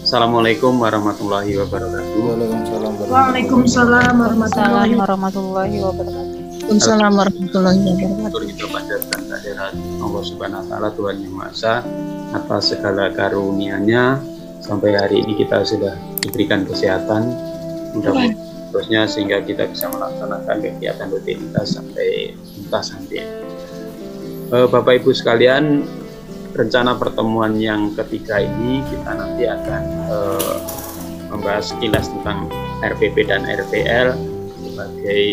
Assalamualaikum warahmatullahi wabarakatuh. Waalaikumsalam Waalaikumsalam warahmatullahi warahmatullahi wabarakatuh. Waalaikumsalam warahmatullahi wabarakatuh. Syukur kita panjatkan kehadirat Allah Subhanahu wa taala, Tuhan Yang Maha Esa, atas segala karunia-Nya sampai hari ini kita sudah diberikan kesehatan. Mudah-mudahan terusnya sehingga kita bisa melaksanakan kegiatan rutinitas sampai tuntas nanti. Bapak Ibu sekalian, rencana pertemuan yang ketiga ini kita nanti akan membahas sekilas tentang RPP dan RPL sebagai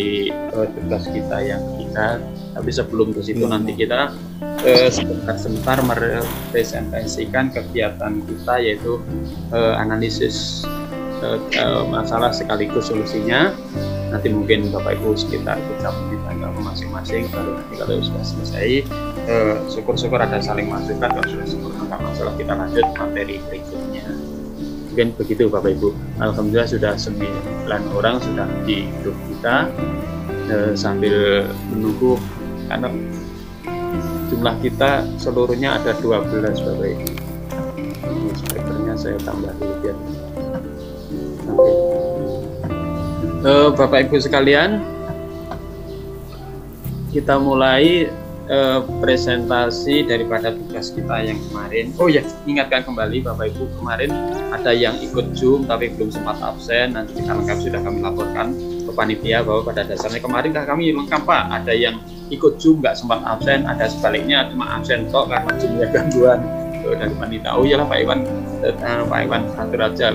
tugas kita yang ketiga. Tapi sebelum ke situ nanti kita sebentar merepresentasikan kegiatan kita, yaitu analisis masalah sekaligus solusinya. Nanti mungkin Bapak Ibu sekitar 3 menit masing-masing, baru nanti kalau sudah selesai syukur-syukur ada saling masukan. Kalau sudah sempurna nggak masalah, kita lanjut materi berikutnya. Mungkin begitu Bapak Ibu. Alhamdulillah sudah 9 orang sudah di grup kita. Sambil menunggu, karena jumlah kita seluruhnya ada 12 Bapak Ibu. Ini speakernya saya tambah dulu biar sampai. Bapak Ibu sekalian, kita mulai presentasi daripada tugas kita yang kemarin. Oh ya, ingatkan kembali Bapak Ibu, kemarin ada yang ikut Zoom tapi belum sempat absen. Nanti kita lengkap sudah kami laporkan ke panitia bahwa pada dasarnya kemarin kami lengkap Pak. Ada yang ikut Zoom nggak sempat absen, ada sebaliknya cuma absen kok karena Zoomnya gangguan dari panitia. Oh iyalah Pak Iwan atur aja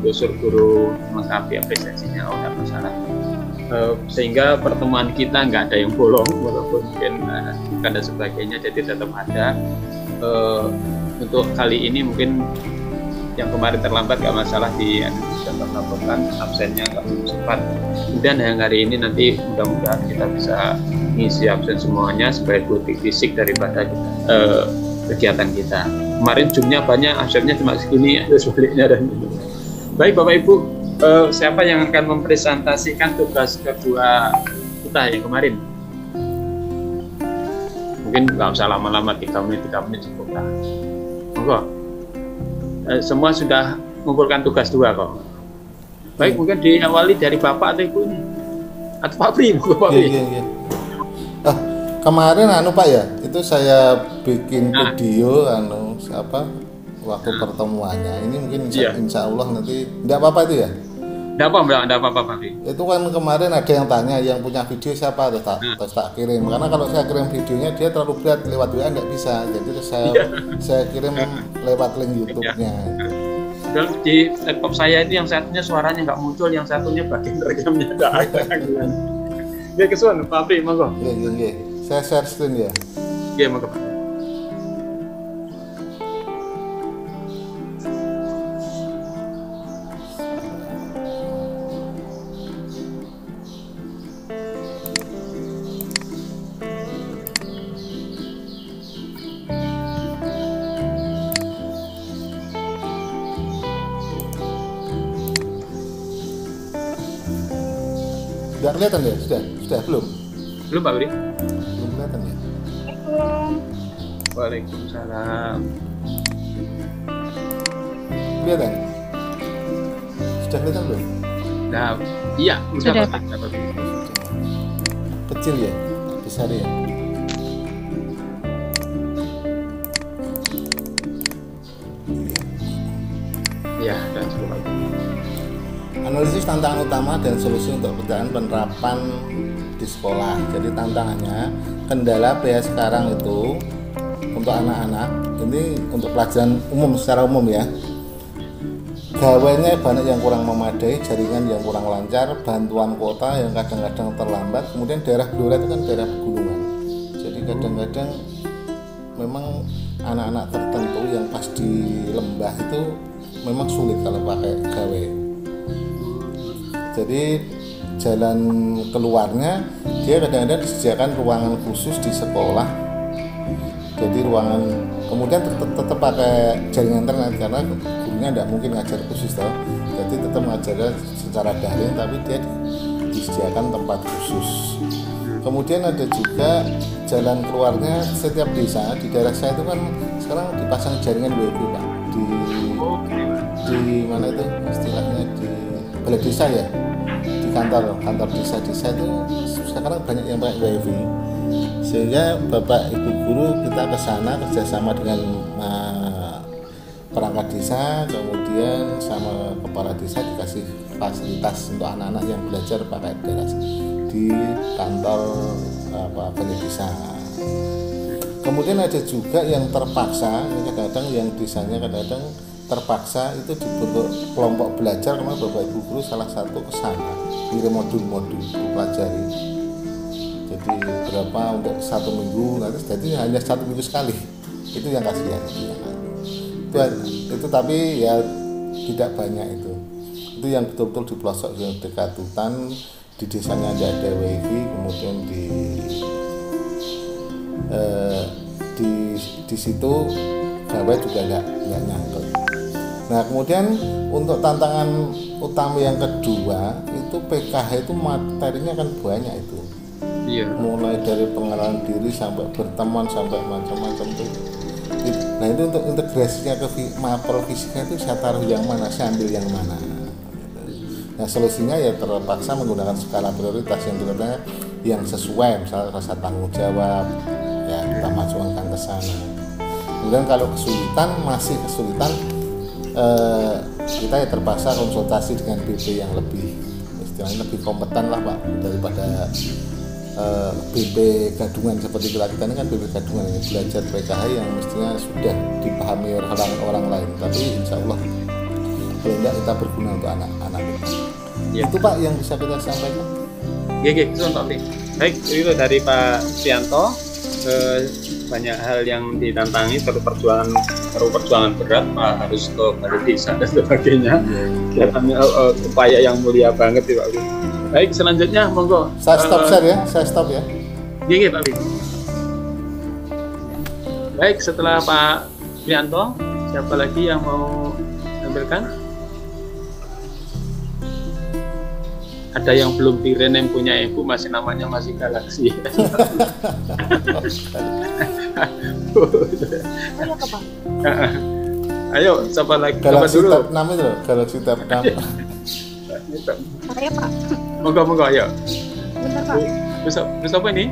dosur guru melengkapi apresiasinya, oh nggak masalah. Sehingga pertemuan kita nggak ada yang bolong, walaupun mungkin dan sebagainya, jadi tetap ada. Untuk kali ini mungkin yang kemarin terlambat nggak masalah, di sudah terlaporkan absennya nggak sempat. Kemudian yang hari ini nanti mudah-mudahan kita bisa ngisi absen semuanya sebagai bukti fisik daripada kegiatan kita. Kemarin Zoom-nya banyak, absennya cuma segini, ada sebaliknya dan baik Bapak Ibu. Siapa yang akan mempresentasikan tugas kedua kita yang kemarin? Mungkin nggak usah lama-lama, 3 menit cukup lah. Monggo. Semua sudah mengumpulkan tugas 2 kok. Baik, mungkin diawali dari Bapak atau Ibu ini? Atau Pak Pri? Pak Pri. Iya. Kemarin Pak ya, itu saya bikin video waktu pertemuannya. Ini mungkin insya Allah nanti tidak apa-apa itu ya? Tidak apa-apa Pak Pri. Itu kan kemarin ada yang tanya yang punya video siapa, terus tak kirim. Karena kalau saya kirim videonya dia terlalu berat, lewat WA nggak bisa. Jadi saya kirim lewat link YouTube-nya. Di laptop saya itu yang satunya suaranya nggak muncul, yang satunya bagian rekamnya nggak ada. Ya kesuan Pak Pri, monggo. Iya. Saya share screen ya. Iya, monggo Pak. Nggak kelihatan ya? Sudah belum? Belum Pak Pri? Belum kelihatan ya? Waalaikumsalam. Kelihatan? Sudah kelihatan belum? Nah, iya, Sudah, Pak. Kecil ya? Besar ya? Iya, dan cukup Pak. Analisis tantangan utama dan solusi untuk penerapan di sekolah. Jadi tantangannya, kendala PS sekarang itu untuk anak-anak ini untuk pelajaran umum, secara umum ya, gawainya banyak yang kurang memadai, jaringan yang kurang lancar, bantuan kuota yang kadang-kadang terlambat. Kemudian daerah Blora itu kan daerah pegunungan, jadi kadang-kadang memang anak-anak tertentu yang pas di lembah itu memang sulit kalau pakai gawe. Jadi jalan keluarnya dia kadang-kadang disediakan ruangan khusus di sekolah. Jadi ruangan, kemudian tetap pakai jaringan internet karena gurunya tidak mungkin ngajar khusus toh. Jadi tetap ngajarnya secara daring, tapi dia disediakan tempat khusus. Kemudian ada juga jalan keluarnya setiap desa. Di daerah saya itu kan sekarang dipasang jaringan WiFi Pak di di mana itu istilahnya di balai desa ya, di kantor desa itu sekarang banyak yang pakai wifi, sehingga bapak ibu guru kita ke sana kerjasama dengan perangkat desa, kemudian sama kepala desa dikasih fasilitas untuk anak-anak yang belajar pakai daerah di kantor balai desa. Kemudian ada juga yang terpaksa, kadang-kadang yang desanya kadang-kadang terpaksa itu dibentuk kelompok belajar, karena bapak ibu guru salah satu ke sana kirim modul-modul dipelajari. Jadi berapa untuk 1 minggu, nanti jadi hanya 1 minggu sekali. Itu yang kasihan. Itu tapi ya tidak banyak itu. Itu yang betul-betul di pelosok yang dekat hutan, di desanya ada wifi, kemudian di situ gawai juga nggak nyangkut. Nah kemudian untuk tantangan utama yang kedua itu PKH itu materinya kan banyak itu. Iya. Mulai dari pengenalan diri sampai berteman sampai macam-macam itu. Nah itu untuk integrasinya ke mapel fisiknya itu saya taruh yang mana, saya ambil yang mana. Nah solusinya ya terpaksa menggunakan skala prioritas yang katanya yang sesuai, misalnya rasa tanggung jawab, ya kita masukkan ke sana. Kemudian kalau masih kesulitan, kita ya terpaksa konsultasi dengan BP yang lebih istilahnya lebih kompeten lah Pak daripada BP gadungan seperti kita ini kan BP gadungan ini belajar PKH yang mestinya sudah dipahami oleh orang lain, tapi insya Allah kalau enggak kita berguna untuk anak-anak kita. Ya. Itu Pak yang bisa kita sampaikan. Contoh nih. Baik, itu dari Pak Prianto. Banyak hal yang ditantangi, perlu perjuangan berat, Pak, harus ke balai desa dan sebagainya. Kelihatannya upaya yang mulia banget ya Pak. Baik, selanjutnya monggo. Saya stop ya. Iya Pak. Baik, setelah Pak Prianto, siapa lagi yang mau tampilkan? Ada yang belum direname punya ibu, masih namanya masih Galaxy. Ayo, siapa lagi? Galaxy dulu. Tab 6 itu loh, Galaxy Tab 6. Saya Pak. Monggo, ayo. Bentar Pak. Terus apa ini?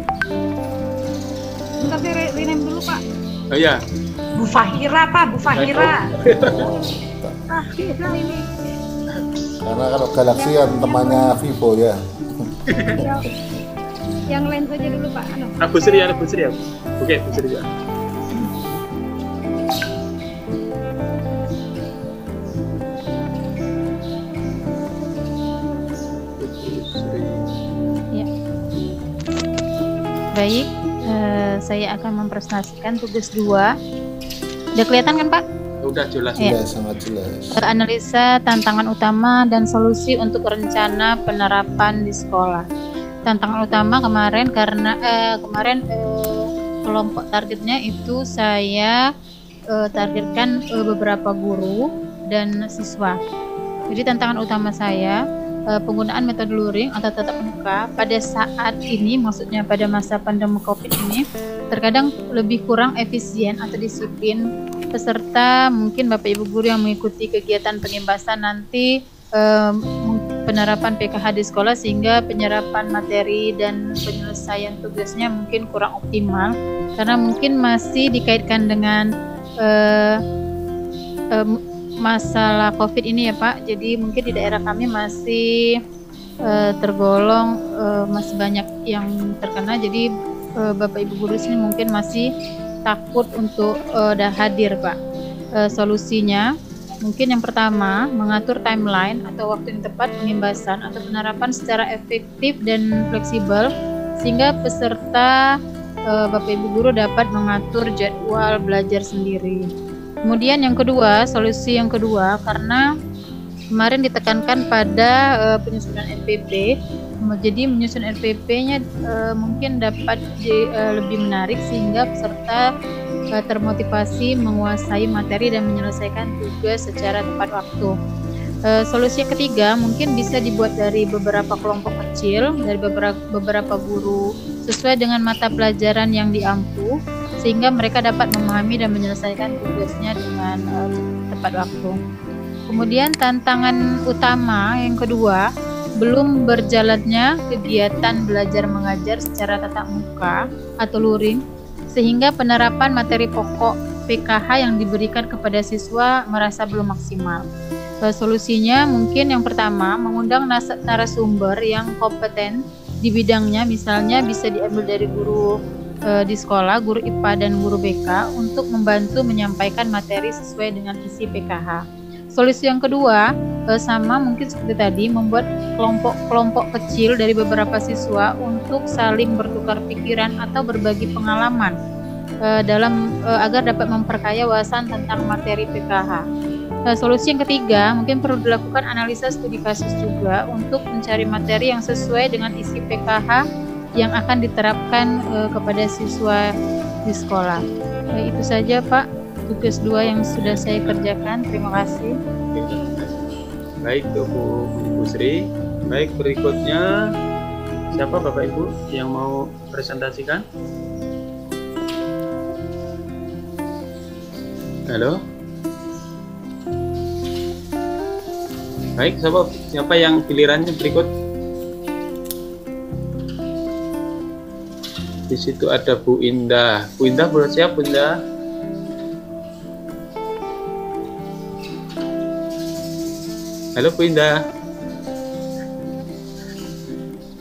Bentar saya rename dulu Pak. Oh iya. Bu Fahira Pak, Bu Fahira. Bisa ini. Karena kalau Galaxy kan temannya Vivo ya. Yang lain saja dulu Pak. Bu Sri ya. Oke, Bu Sri ya. Baik, saya akan mempresentasikan tugas 2. Udah kelihatan kan Pak? Udah jelas. Ya, sangat jelas. Analisa tantangan utama dan solusi untuk rencana penerapan di sekolah. Tantangan utama kemarin karena kelompok targetnya itu saya targetkan beberapa guru dan siswa. Jadi tantangan utama saya penggunaan metode luring atau tatap muka pada saat ini, maksudnya pada masa pandemi COVID ini, terkadang lebih kurang efisien atau disiplin peserta. Mungkin Bapak Ibu guru yang mengikuti kegiatan pengembasan nanti penerapan PKH di sekolah, sehingga penyerapan materi dan penyelesaian tugasnya mungkin kurang optimal karena mungkin masih dikaitkan dengan masalah COVID ini ya Pak. Jadi mungkin di daerah kami masih tergolong masih banyak yang terkena. Jadi Bapak Ibu guru sini mungkin masih takut untuk hadir Pak. Solusinya mungkin yang pertama, mengatur timeline atau waktu yang tepat pengembasan atau penerapan secara efektif dan fleksibel sehingga peserta Bapak Ibu guru dapat mengatur jadwal belajar sendiri. Kemudian yang kedua, solusi yang kedua, karena kemarin ditekankan pada penyusunan NPP, jadi menyusun NPP-nya mungkin dapat lebih menarik sehingga peserta termotivasi menguasai materi dan menyelesaikan tugas secara tepat waktu. Solusi yang ketiga mungkin bisa dibuat dari beberapa kelompok kecil, dari beberapa guru sesuai dengan mata pelajaran yang diampu, sehingga mereka dapat memahami dan menyelesaikan tugasnya dengan tepat waktu. Kemudian tantangan utama yang kedua, belum berjalannya kegiatan belajar mengajar secara tatap muka atau luring, sehingga penerapan materi pokok PKH yang diberikan kepada siswa merasa belum maksimal. Solusinya mungkin yang pertama, mengundang narasumber yang kompeten di bidangnya, misalnya bisa diambil dari guru di sekolah, guru IPA dan guru BK untuk membantu menyampaikan materi sesuai dengan isi PKH. Solusi yang kedua, sama mungkin seperti tadi, membuat kelompok-kelompok kecil dari beberapa siswa untuk saling bertukar pikiran atau berbagi pengalaman agar dapat memperkaya wawasan tentang materi PKH. Solusi yang ketiga, mungkin perlu dilakukan analisa studi kasus juga untuk mencari materi yang sesuai dengan isi PKH yang akan diterapkan kepada siswa di sekolah. Itu saja Pak, tugas 2 yang sudah saya kerjakan. Terima kasih. Baik Bu Sri. Baik, berikutnya siapa Bapak Ibu yang mau presentasikan? Halo. Baik, siapa yang gilirannya berikut? Di situ ada Bu Indah. Bu Indah boleh siap, Bu Indah? Halo Bu Indah.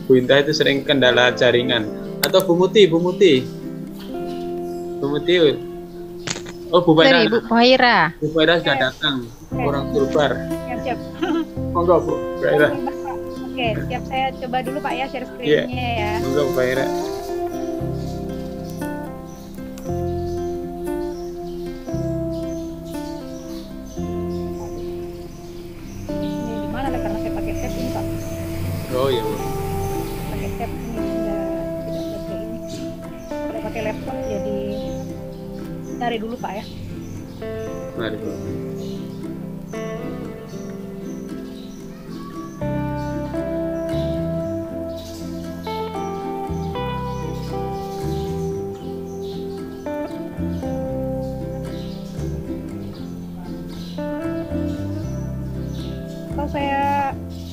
Bu Indah itu sering kendala jaringan. Atau Bu Muti. Bu Muti. Oh, Bu Faira. Bu Faira. Bu Faira sudah datang. Orang Sulbar. Siap. Monggo Bu Faira. Oke, siap, saya coba dulu Pak ya share screen-nya ya. Monggo Bu Faira. Oh iya Bu. Pakai tab ini tidak pakai ini. Sudah pakai laptop jadi cari dulu Pak ya. Mari Bu.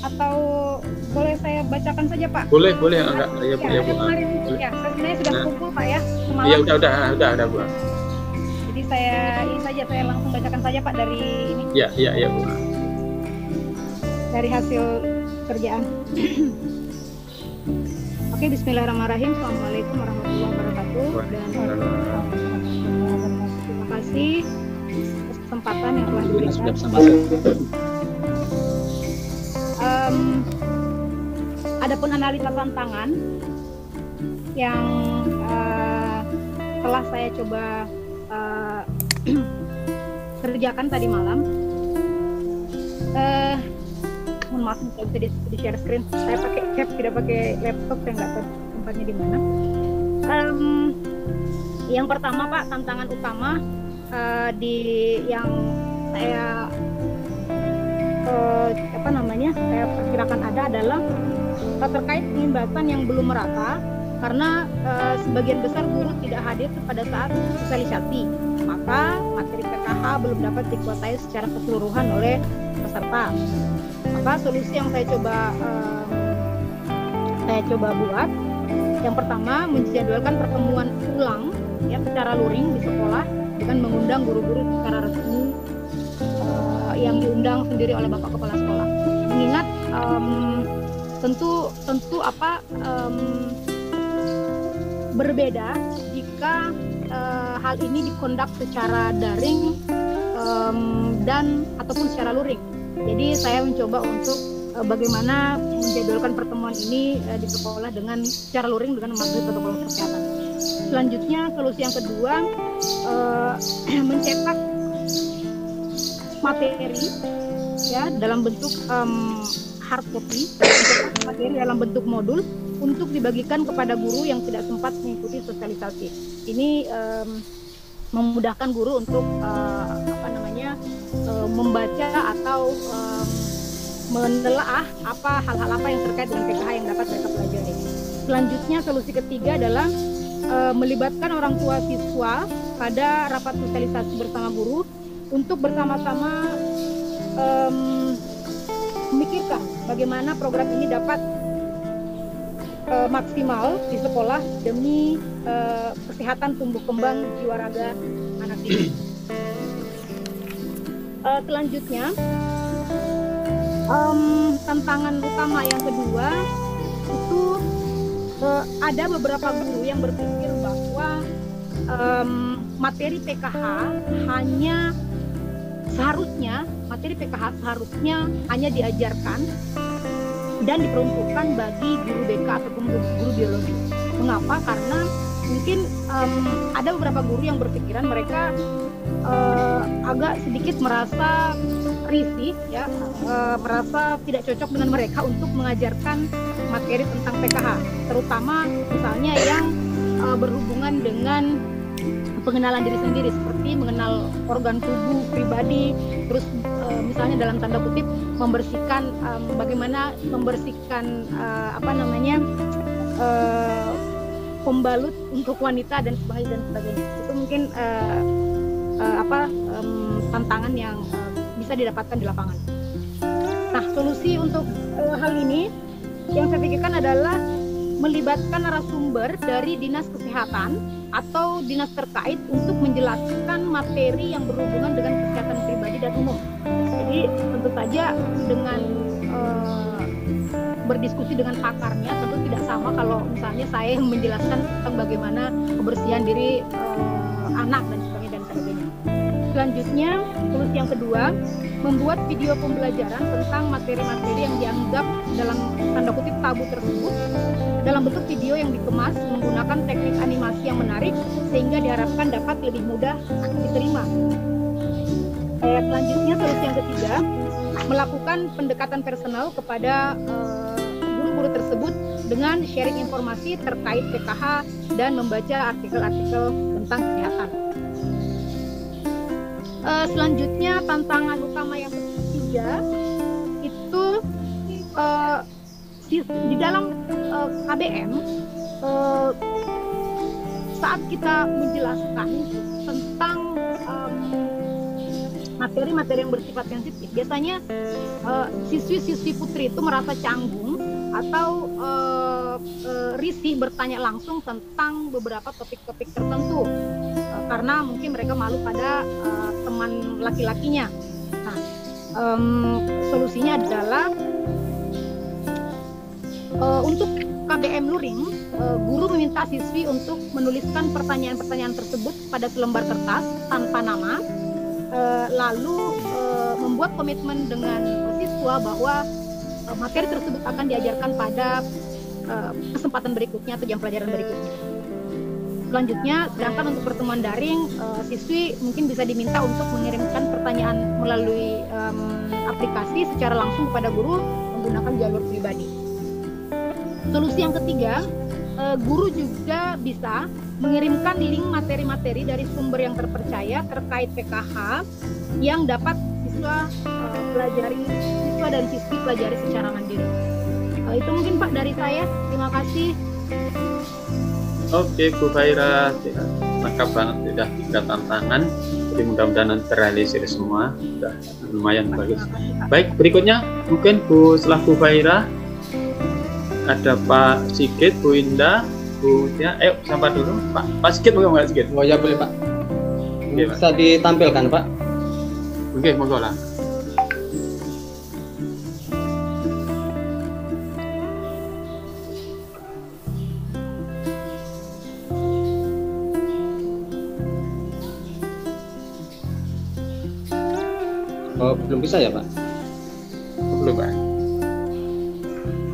Atau boleh saya bacakan saja Pak? Boleh enggak ya Bu. Kemarin ya, sebenarnya sudah kumpul Pak ya semalam. Iya udah Bu. Jadi saya langsung bacakan saja Pak dari ini. Iya Bu. Dari hasil kerjaan. Oke, bismillahirrahmanirrahim. Assalamualaikum warahmatullahi wabarakatuh. Terima kasih atas kesempatan yang telah diberikan. Adapun analisa tantangan yang telah saya coba kerjakan tadi malam, mohon maaf tidak bisa di share screen. Saya pakai cap, tidak pakai laptop, saya nggak tahu tempatnya di mana. Yang pertama Pak, tantangan utama yang saya saya perkirakan adalah terkait pengimbasan yang belum merata, karena sebagian besar guru tidak hadir pada saat sosialisasi, maka materi PKH belum dapat dikuasai secara keseluruhan oleh peserta. Maka solusi yang saya coba buat, yang pertama menjadwalkan pertemuan ulang ya secara luring di sekolah dengan mengundang guru-guru secara resmi yang diundang sendiri oleh Bapak Kepala Sekolah. Mengingat tentu berbeda jika hal ini dikondak secara daring dan ataupun secara luring. Jadi saya mencoba untuk bagaimana menjadwalkan pertemuan ini di sekolah dengan secara luring dengan mematuhi protokol kesehatan. Selanjutnya, solusi yang kedua, mencetak materi ya dalam bentuk hard copy, materi dalam bentuk modul untuk dibagikan kepada guru yang tidak sempat mengikuti sosialisasi. Ini memudahkan guru untuk membaca atau menelaah hal-hal apa yang terkait dengan PKH yang dapat mereka pelajari. Selanjutnya, solusi ketiga adalah melibatkan orang tua siswa pada rapat sosialisasi bersama guru untuk bersama-sama memajukan bagaimana program ini dapat maksimal di sekolah demi kesehatan tumbuh kembang jiwa raga anak didik. Selanjutnya, tantangan utama yang kedua itu ada beberapa guru yang berpikir bahwa materi PKH seharusnya hanya diajarkan dan diperuntukkan bagi guru BK ataupun guru biologi. Mengapa? Karena mungkin ada beberapa guru yang berpikiran mereka agak sedikit merasa risih, ya, merasa tidak cocok dengan mereka untuk mengajarkan materi tentang PKH, terutama misalnya yang berhubungan dengan pengenalan diri sendiri, seperti mengenal organ tubuh pribadi, terus misalnya dalam tanda kutip membersihkan, bagaimana membersihkan pembalut untuk wanita dan sebagainya. Itu mungkin tantangan yang bisa didapatkan di lapangan. Nah, solusi untuk hal ini yang saya pikirkan adalah melibatkan narasumber dari dinas kesehatan atau dinas terkait untuk menjelaskan materi yang berhubungan dengan kesehatan pribadi dan umum. Jadi tentu saja dengan berdiskusi dengan pakarnya, tentu tidak sama kalau misalnya saya yang menjelaskan tentang bagaimana kebersihan diri anak dan sebagainya. Selanjutnya, solusi yang kedua, membuat video pembelajaran tentang materi-materi yang dianggap dalam tanda kutip tabu tersebut dalam bentuk video yang dikemas menggunakan teknik animasi yang menarik sehingga diharapkan dapat lebih mudah diterima. Selanjutnya, solusi yang ketiga, melakukan pendekatan personal kepada guru-guru tersebut dengan sharing informasi terkait PKH dan membaca artikel-artikel tentang kesehatan. Selanjutnya, tantangan utama yang ketiga itu di dalam KBM, saat kita menjelaskan tentang materi-materi yang bersifat sensitif, biasanya siswi-siswi putri itu merasa canggung atau risih bertanya langsung tentang beberapa topik-topik tertentu karena mungkin mereka malu pada teman laki-lakinya. Nah, solusinya adalah untuk KBM luring, guru meminta siswi untuk menuliskan pertanyaan-pertanyaan tersebut pada selembar kertas tanpa nama, lalu membuat komitmen dengan siswa bahwa materi tersebut akan diajarkan pada kesempatan berikutnya atau jam pelajaran berikutnya. Selanjutnya, sedangkan untuk pertemuan daring, siswi mungkin bisa diminta untuk mengirimkan pertanyaan melalui aplikasi secara langsung kepada guru menggunakan jalur pribadi. Solusi yang ketiga, guru juga bisa mengirimkan link materi-materi dari sumber yang terpercaya terkait PKH yang dapat siswa dan siswi pelajari secara mandiri. Itu mungkin Pak dari saya. Terima kasih. Oke, Bu Faira, lengkap banget, sudah 3 tantangan. Jadi mudah-mudahan terrealisir semua. Sudah lumayan bagus. Baik, berikutnya mungkin setelah Bu Faira ada Pak Sigit, Bu Indah, Bu Tia. Ayo sapa dulu, Pak. Pak Sigit mau nggak Sigit? Oh ya boleh Pak. Oke, bisa Pak ditampilkan Pak? Oke, monggo lah. Oh, belum bisa ya Pak? Belum Pak.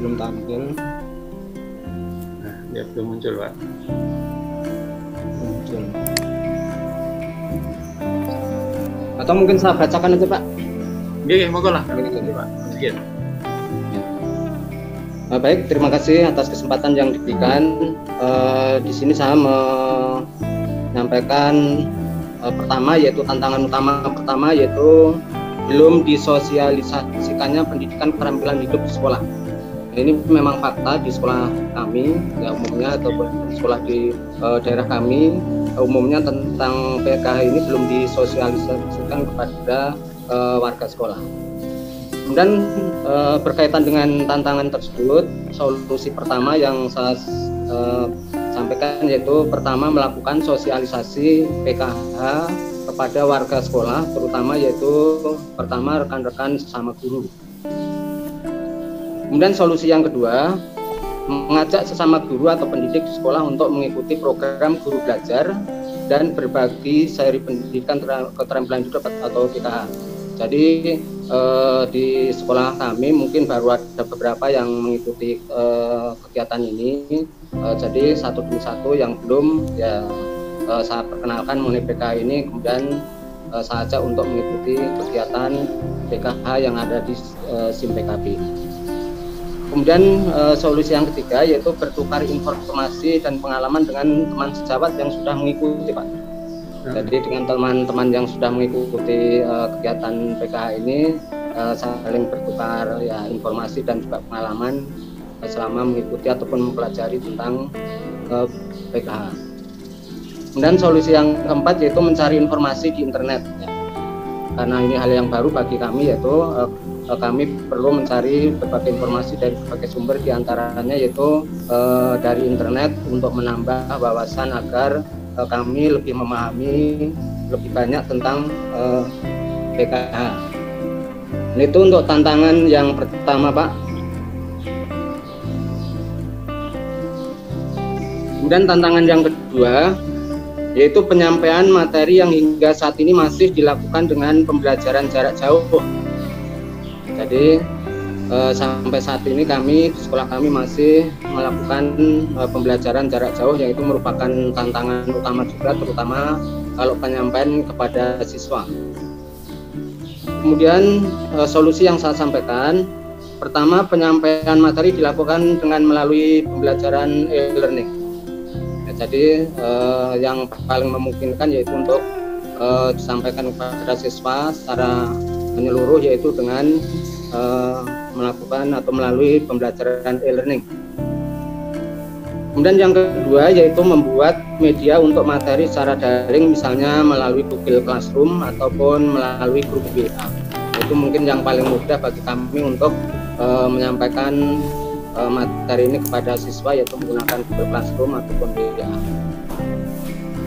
Belum tampil. Nah, dia belum muncul Pak. Muncul. Atau mungkin saya bacakan aja Pak? Oke, monggo lah. Pak Sigit. Baik, terima kasih atas kesempatan yang diberikan. Di sini saya menyampaikan pertama, yaitu tantangan utama pertama, yaitu belum disosialisasikannya pendidikan keterampilan hidup di sekolah. Ini memang fakta di sekolah kami, ya umumnya ataupun sekolah di daerah kami, umumnya tentang PKH ini belum disosialisasikan kepada warga sekolah. Kemudian berkaitan dengan tantangan tersebut, solusi pertama yang saya sampaikan yaitu pertama melakukan sosialisasi PKH kepada warga sekolah, terutama yaitu pertama rekan-rekan sesama guru. Kemudian solusi yang kedua, mengajak sesama guru atau pendidik di sekolah untuk mengikuti program guru belajar dan berbagi seri pendidikan keterampilan hidup atau PKH. Jadi di sekolah kami mungkin baru ada beberapa yang mengikuti kegiatan ini. Jadi satu demi satu yang belum ya saya perkenalkan mengenai PKH ini, kemudian saya ajak untuk mengikuti kegiatan PKH yang ada di SIM PKB. Kemudian solusi yang ketiga yaitu bertukar informasi dan pengalaman dengan teman sejawat yang sudah mengikuti, Pak. Jadi dengan teman-teman yang sudah mengikuti kegiatan PKH ini saling bertukar ya informasi dan juga pengalaman selama mengikuti ataupun mempelajari tentang PKH. Kemudian solusi yang keempat yaitu mencari informasi di internet. Ya. Karena ini hal yang baru bagi kami, yaitu kami perlu mencari berbagai informasi dari berbagai sumber, diantaranya yaitu dari internet untuk menambah wawasan agar kami lebih memahami lebih banyak tentang PKH. Itu untuk tantangan yang pertama, Pak. Kemudian tantangan yang kedua yaitu penyampaian materi yang hingga saat ini masih dilakukan dengan pembelajaran jarak jauh. Jadi sampai saat ini kami di sekolah kami masih melakukan pembelajaran jarak jauh, yang itu merupakan tantangan utama juga, terutama kalau penyampaian kepada siswa. Kemudian solusi yang saya sampaikan, pertama penyampaian materi dilakukan dengan melalui pembelajaran e-learning. Ya, jadi yang paling memungkinkan yaitu untuk disampaikan kepada siswa secara menyeluruh, yaitu dengan melakukan atau melalui pembelajaran e-learning. Kemudian yang kedua yaitu membuat media untuk materi secara daring, misalnya melalui Google Classroom ataupun melalui grup WA. Itu mungkin yang paling mudah bagi kami untuk menyampaikan materi ini kepada siswa, yaitu menggunakan Google Classroom ataupun WA.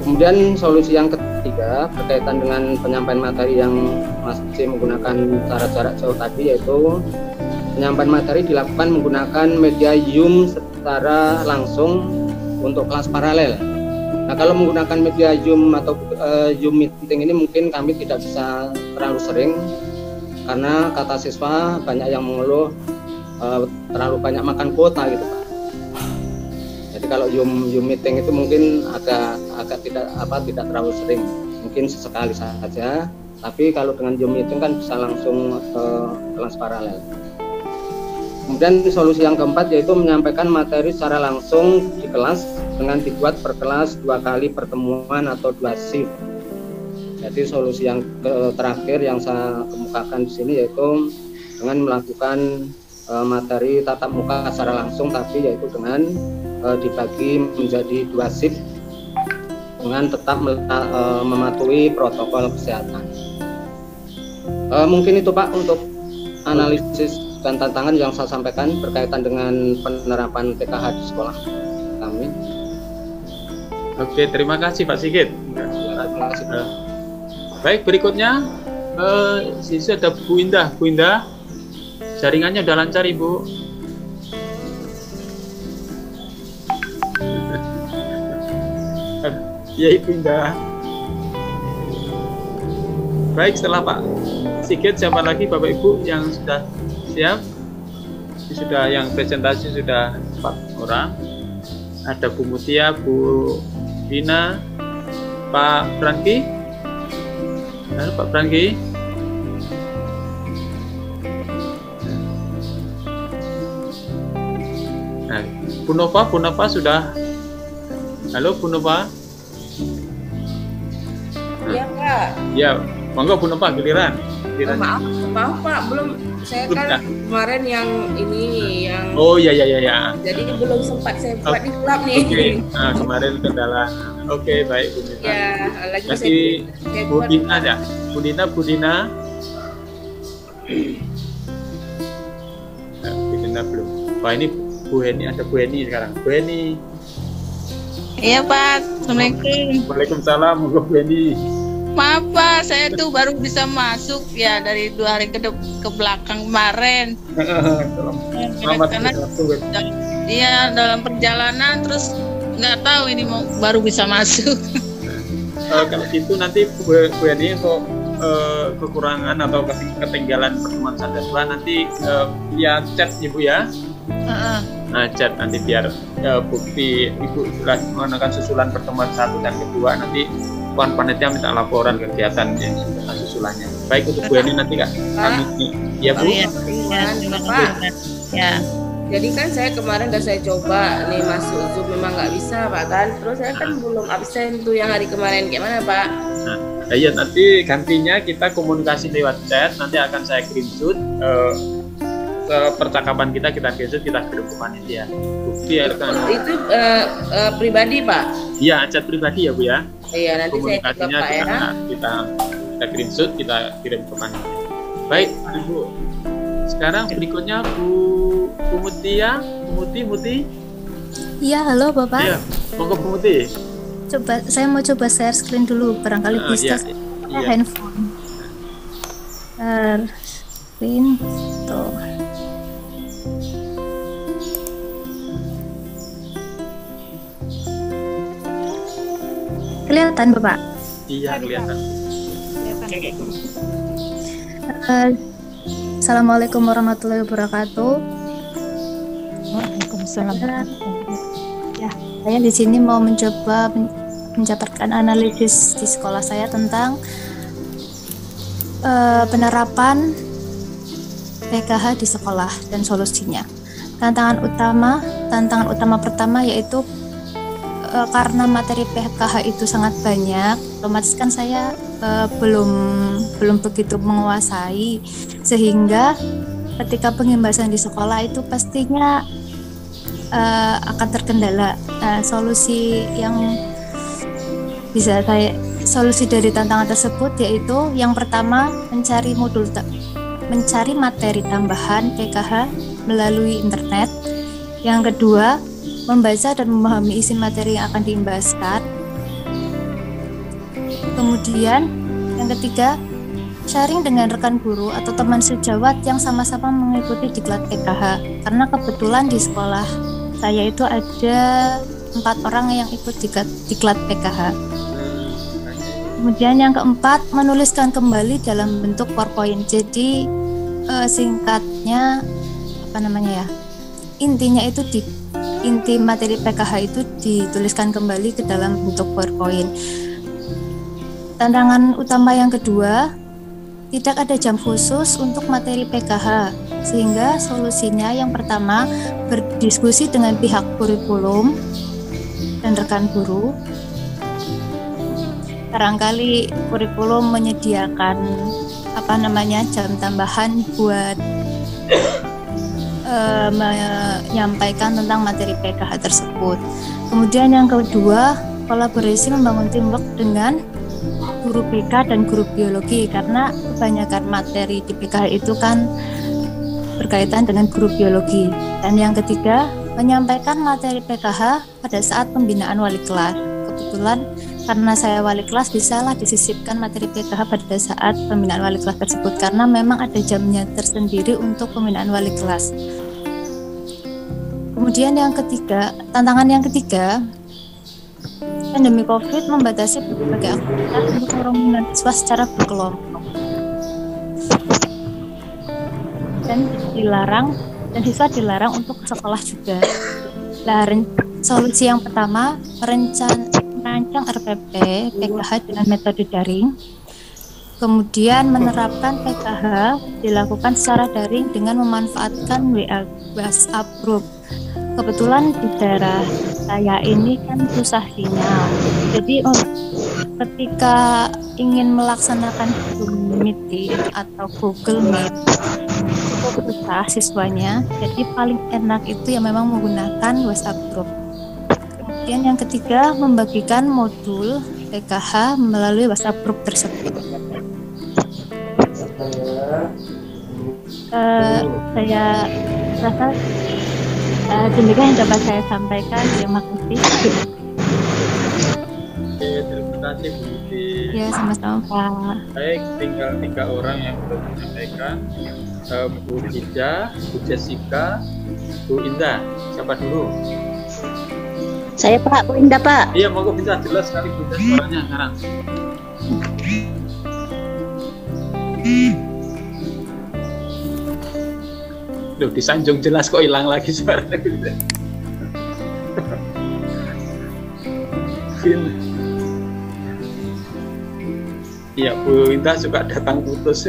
Kemudian solusi yang ketiga berkaitan dengan penyampaian materi yang masih menggunakan cara jarak jauh tadi, yaitu penyampaian materi dilakukan menggunakan media Zoom secara langsung untuk kelas paralel. Nah, kalau menggunakan media Zoom atau Zoom meeting ini mungkin kami tidak bisa terlalu sering, karena kata siswa banyak yang mengeluh terlalu banyak makan kuota gitu, Pak. Jadi kalau Zoom meeting itu mungkin agak tidak terlalu sering, mungkin sesekali saja. Tapi kalau dengan Zoom meeting kan bisa langsung kelas paralel. Kemudian solusi yang keempat yaitu menyampaikan materi secara langsung di kelas dengan dibuat per kelas 2 kali pertemuan atau 2 shift. Jadi solusi yang terakhir yang saya kemukakan di sini yaitu dengan melakukan materi tatap muka secara langsung, tapi yaitu dengan dibagi menjadi 2 shift dengan tetap mematuhi protokol kesehatan. Mungkin itu, Pak, untuk analisis dan tantangan yang saya sampaikan berkaitan dengan penerapan PKH di sekolah kami. Oke, terima kasih Pak Sigit. Terima kasih. Baik, berikutnya sisi ada Bu Indah. Bu Indah, jaringannya udah lancar, Ibu. Ya, Ibu Indah. Baik, setelah Pak Sigit, siapa lagi Bapak Ibu yang sudah siap? Sudah, yang presentasi sudah 4 orang. Ada Bu Mutia, Bu Dina, Pak Franky. Halo Pak Franky. Nah, Bu Nova sudah. Halo Bu Nova. Iya Pak. Ya, monggo Bu Nova giliran. Maaf Pak, belum. Saya kan kemarin yang ini yang. Oh ya. Jadi belum sempat saya buat di klub nih. Oke. Nah, kemarin kendala. Oke, baik Bu Dina. Ya, lagi saya Bu Dina ya. Bu Dina. Enggak, belum. Wah, ini Bu Heni, ada Bu Heni sekarang. Bu Heni. Iya Pak, Assalamualaikum. Waalaikumsalam, Bu Heni. Maaf Pak, saya tuh baru bisa masuk ya dari 2 hari ke belakang kemarin. Selamat Karena dia dalam perjalanan terus nggak tahu ini mau baru bisa masuk. Kalau gitu nanti Bu Heni untuk kekurangan atau ketinggalan pertemuan Sadaswa nanti via chat Ibu ya. Nah, chat nanti biar bukti Ibu sudah menggunakan susulan pertemuan 1 dan kedua, nanti Puan Panitia minta laporan kegiatan yang sudah susulannya. Baik, untuk Bu Heni nanti Kak kami ya Bu. Ya. Jadi kan saya kemarin udah saya coba nih masuk Zoom, memang nggak bisa Pak kan. Terus saya kan belum absen tuh yang hari kemarin, gimana Pak? Nah, ya nanti gantinya kita komunikasi lewat chat, nanti akan saya screenshot percakapan kita screenshot, kita kirim ke panitia. Bukti ya kan? Itu pribadi Pak? Iya, chat pribadi ya Bu ya. Iya, nanti komunikasinya saya coba Pak kita screenshot, kita kirim ke panitia. Baik Ibu. Sekarang berikutnya Bu Mutia, Muti. Iya, halo Bapak. Iya, monggo Bu Muti. Saya mau coba share screen dulu, barangkali bisa iya. handphone. Screen tuh. Kelihatan Bapak? Iya, kelihatan. Assalamualaikum warahmatullahi wabarakatuh. Waalaikumsalam. Ya, saya di sini mau mencoba menjabarkan analisis di sekolah saya tentang penerapan PKH di sekolah dan solusinya. Tantangan utama pertama yaitu karena materi PKH itu sangat banyak, otomatis kan saya belum begitu menguasai, sehingga ketika pengimbasan di sekolah itu pastinya akan terkendala. Solusi dari tantangan tersebut yaitu yang pertama mencari materi tambahan PKH melalui internet. Yang kedua, membaca dan memahami isi materi yang akan diimbaskan. Kemudian yang ketiga, sharing dengan rekan guru atau teman sejawat yang sama-sama mengikuti diklat PKH. Karena kebetulan di sekolah saya itu ada 4 orang yang ikut diklat PKH. Kemudian yang keempat, menuliskan kembali dalam bentuk PowerPoint. Jadi singkatnya intinya itu inti materi PKH itu dituliskan kembali ke dalam bentuk PowerPoint. Tantangan utama yang kedua, tidak ada jam khusus untuk materi PKH, sehingga solusinya yang pertama, berdiskusi dengan pihak kurikulum dan rekan guru. Barangkali kurikulum menyediakan jam tambahan buat menyampaikan tentang materi PKH tersebut. Kemudian yang kedua, kolaborasi membangun teamwork dengan guru BK dan guru biologi, karena kebanyakan materi di PKH itu kan berkaitan dengan guru biologi. Dan yang ketiga, menyampaikan materi PKH pada saat pembinaan wali kelas. Kebetulan karena saya wali kelas, bisalah disisipkan materi PKH pada saat pembinaan wali kelas tersebut, karena memang ada jamnya tersendiri untuk pembinaan wali kelas. Kemudian tantangan yang ketiga, pandemi COVID membatasi berbagai aktivitas untuk rombongan siswa secara berkelompok, dan siswa dilarang untuk ke sekolah juga. Solusi yang pertama, merancang RPP PKH dengan metode daring. Kemudian menerapkan PKH dilakukan secara daring dengan memanfaatkan WhatsApp group. Kebetulan di daerah saya ini kan susah sinyal, jadi ketika ingin melaksanakan Zoom meeting atau Google Meet cukup susah siswanya, jadi paling enak itu yang memang menggunakan WhatsApp group. Kemudian yang ketiga, membagikan modul PKH melalui WhatsApp group tersebut. Saya rasa demikian yang dapat saya sampaikan. Terima kasih. Oke, terima kasih Bu Yudi. Ya, sama-sama Pak. Baik, tinggal 3 orang yang belum menyampaikan. Bu Ida, Bu Jessica, Bu Indah. Siapa dulu? Saya Pak, Bu Indah Pak. Iya, monggo bisa jelas sekali Bu Indah suaranya sekarang. Loh, disanjung jelas kok hilang lagi suaranya. Iya, Bu Indah suka datang putus.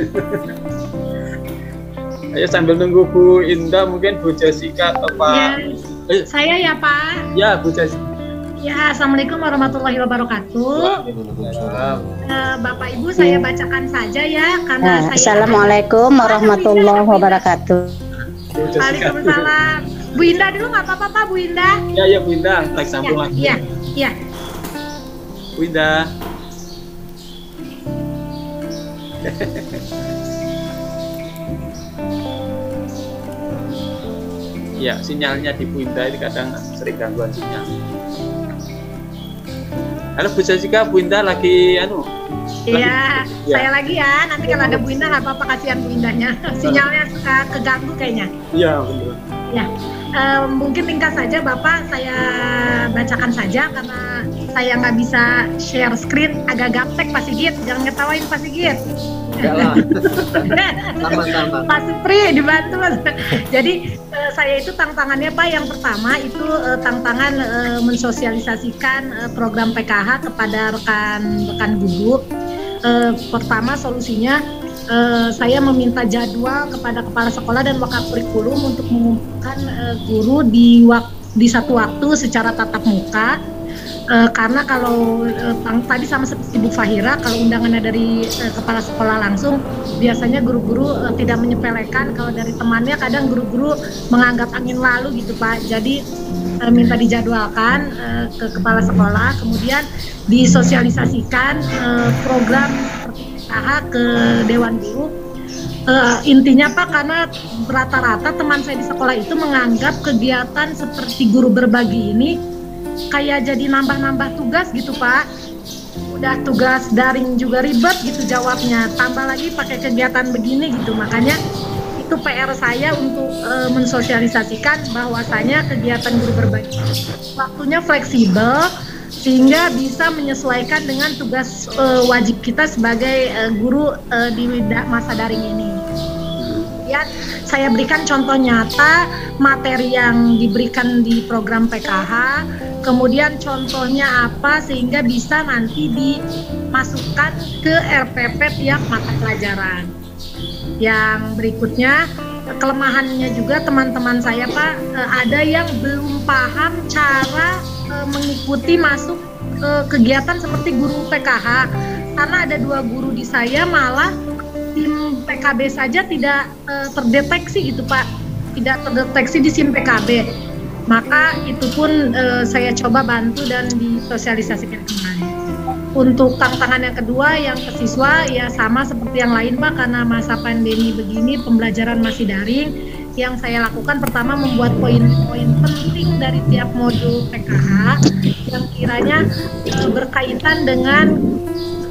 Ayo sambil nunggu Bu Indah, mungkin Bu Jessica atau Pak. Ya, saya ya Pak. Ya, Bu Jessica. Ya, Assalamualaikum warahmatullahi wabarakatuh. Bapak Ibu, saya bacakan saja ya, karena saya. Assalamualaikum warahmatullahi wabarakatuh. Waalaikumsalam. Bu Indah dulu nggak apa-apa Pak, Bu Indah? Ya, Bu Indah, like sambung lagi. Iya. Bu Indah. Ya, sinyalnya di Bu Indah ini kadang sering gangguan sinyal. Halo Bu Jessica, Bu Indah lagi Iya, saya lagi ya. Nanti kalau ada Bu Indah nggak apa-apa, kasihan Bu Indahnya. Sinyalnya suka keganggu kayaknya. Iya, benar. Ya, mungkin ringkas saja Bapak, saya bacakan saja karena saya nggak bisa share screen, agak gaptek Pak Sigit. Jangan ngetawain Pak Sigit. Sama-sama. Pak Supri dibantu Mas. Jadi saya itu tantangannya Pak, yang pertama itu tantangan mensosialisasikan program PKH kepada rekan-rekan guru. Pertama solusinya saya meminta jadwal kepada kepala sekolah dan wakapurikulum untuk mengumpulkan guru di satu waktu secara tatap muka. Karena kalau tadi sama seperti Ibu Fahira, kalau undangannya dari kepala sekolah langsung, biasanya guru-guru tidak menyepelekan. Kalau dari temannya kadang guru-guru menganggap angin lalu gitu Pak. Jadi minta dijadwalkan ke kepala sekolah, kemudian disosialisasikan program PKH ke Dewan Guru. Intinya Pak, karena rata-rata teman saya di sekolah itu menganggap kegiatan seperti guru berbagi ini kayak jadi nambah-nambah tugas gitu Pak. Udah tugas daring juga ribet gitu jawabnya, tambah lagi pakai kegiatan begini gitu. Makanya itu PR saya untuk mensosialisasikan bahwasanya kegiatan guru berbagi waktunya fleksibel sehingga bisa menyesuaikan dengan tugas wajib kita sebagai guru di masa daring ini. Kemudian saya berikan contoh nyata materi yang diberikan di program PKH, kemudian contohnya apa sehingga bisa nanti dimasukkan ke RPP tiap mata pelajaran. Yang berikutnya, kelemahannya juga teman-teman saya Pak, ada yang belum paham cara mengikuti masuk kegiatan seperti guru PKH, karena ada 2 guru di saya malah tim PKB saja tidak terdeteksi gitu Pak, tidak terdeteksi di SIM PKB. Maka itu pun saya coba bantu dan disosialisasikan kembali. Untuk tantangan yang kedua yang ke siswa ya sama seperti yang lain Pak, karena masa pandemi begini pembelajaran masih daring. Yang saya lakukan pertama membuat poin-poin penting dari tiap modul PKH yang kiranya berkaitan dengan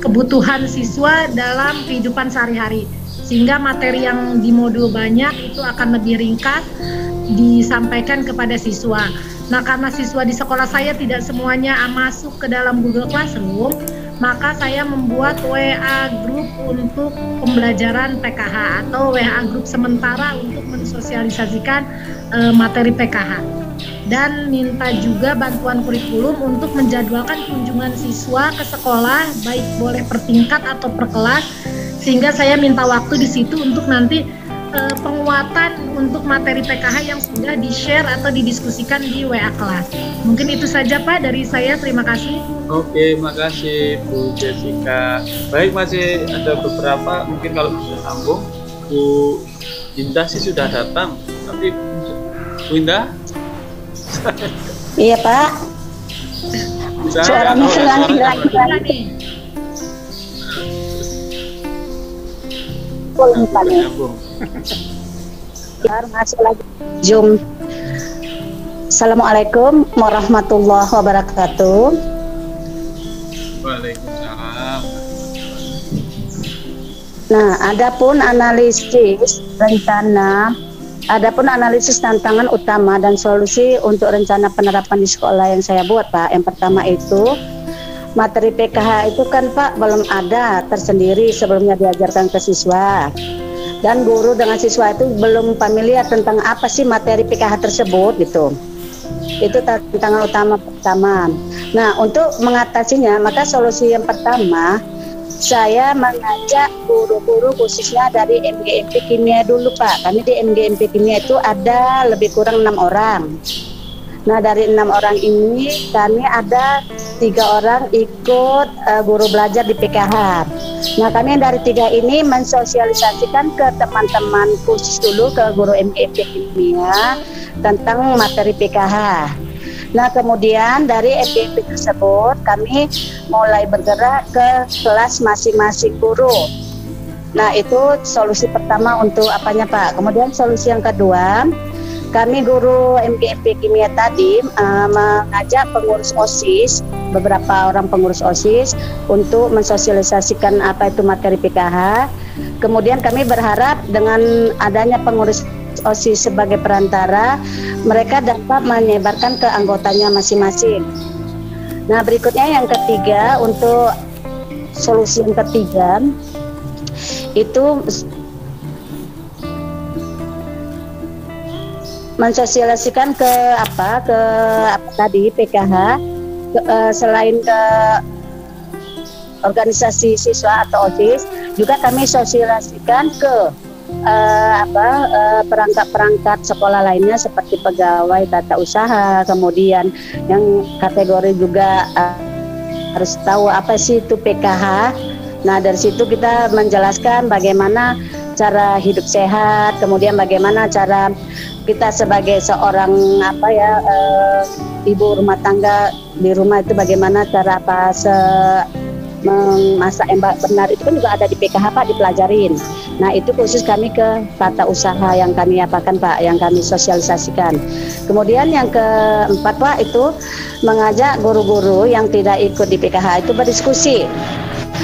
kebutuhan siswa dalam kehidupan sehari-hari, sehingga materi yang di modul banyak itu akan lebih ringkas disampaikan kepada siswa. Nah, karena siswa di sekolah saya tidak semuanya masuk ke dalam Google Classroom, maka saya membuat WA group untuk pembelajaran PKH atau WA group sementara untuk mensosialisasikan materi PKH. Dan minta juga bantuan kurikulum untuk menjadwalkan kunjungan siswa ke sekolah, baik boleh per tingkat atau per kelas, sehingga saya minta waktu di situ untuk nanti penguatan untuk materi PKH yang sudah di-share atau didiskusikan di WA kelas. Mungkin itu saja Pak dari saya, terima kasih. Oke, makasih Bu Jessica. Baik, masih ada beberapa, mungkin kalau bisa sambung. Bu Indah sih sudah datang, tapi Bu Indah? Iya Pak. Suaranya lagi. Masuk lagi Zoom. Assalamualaikum warahmatullahi wabarakatuh. Waalaikumsalam. Nah, adapun analisis tantangan utama dan solusi untuk rencana penerapan di sekolah yang saya buat, Pak. Yang pertama itu materi PKH itu kan, Pak, belum ada tersendiri sebelumnya diajarkan ke siswa. Dan guru dengan siswa itu belum familiar tentang apa sih materi PKH tersebut gitu. Itu tantangan utama pertama. Nah, untuk mengatasinya, maka solusi yang pertama, saya mengajak guru-guru khususnya dari MGMP Kimia dulu, Pak. Kami di MGMP Kimia itu ada lebih kurang 6 orang. Nah, dari 6 orang ini kami ada 3 orang ikut guru belajar di PKH. Nah, kami yang dari 3 ini mensosialisasikan ke teman-teman khusus dulu, ke guru MGMP Kimia tentang materi PKH. Nah, kemudian dari MGMP tersebut kami mulai bergerak ke kelas masing-masing guru. Nah, itu solusi pertama untuk apanya, Pak. Kemudian solusi yang kedua, kami guru MGMP Kimia tadi mengajak pengurus OSIS, beberapa orang pengurus OSIS untuk mensosialisasikan apa itu materi PKH. Kemudian kami berharap dengan adanya pengurus OSIS sebagai perantara, mereka dapat menyebarkan ke anggotanya masing-masing. Nah, berikutnya yang ketiga, untuk solusi yang ketiga itu mensosialisasikan ke apa tadi PKH, selain ke organisasi siswa atau OSIS, juga kami sosialisasikan ke perangkat-perangkat sekolah lainnya seperti pegawai tata usaha, kemudian yang kategori juga harus tahu apa sih itu PKH. Nah, dari situ kita menjelaskan bagaimana cara hidup sehat, kemudian bagaimana cara kita sebagai seorang ibu rumah tangga di rumah itu bagaimana cara memasak yang benar, itu kan juga ada di PKH, Pak, dipelajarin. Nah, itu khusus kami ke tata usaha yang kami apakan, Pak, yang kami sosialisasikan. Kemudian yang keempat, Pak, itu mengajak guru-guru yang tidak ikut di PKH itu berdiskusi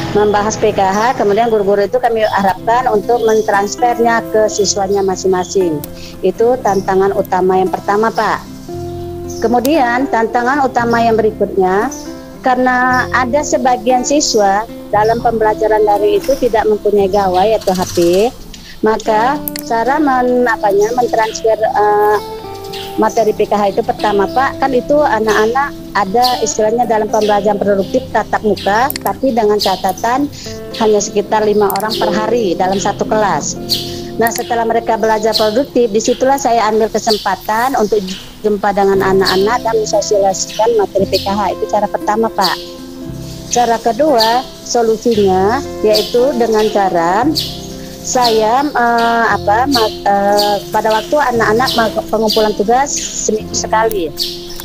membahas PKH, kemudian guru-guru itu kami harapkan untuk mentransfernya ke siswanya masing-masing. Itu tantangan utama yang pertama, Pak. Kemudian tantangan utama yang berikutnya, karena ada sebagian siswa dalam pembelajaran daring itu tidak mempunyai gawai atau HP, maka cara mentransfer materi PKH itu pertama, Pak, kan itu anak-anak ada istilahnya dalam pembelajaran produktif tatap muka, tapi dengan catatan hanya sekitar 5 orang per hari dalam satu kelas. Nah, setelah mereka belajar produktif, disitulah saya ambil kesempatan untuk jumpa dengan anak-anak dan mensosialisasikan materi PKH. Itu cara pertama, Pak. Cara kedua, solusinya yaitu dengan cara saya pada waktu anak-anak pengumpulan tugas seminggu sekali.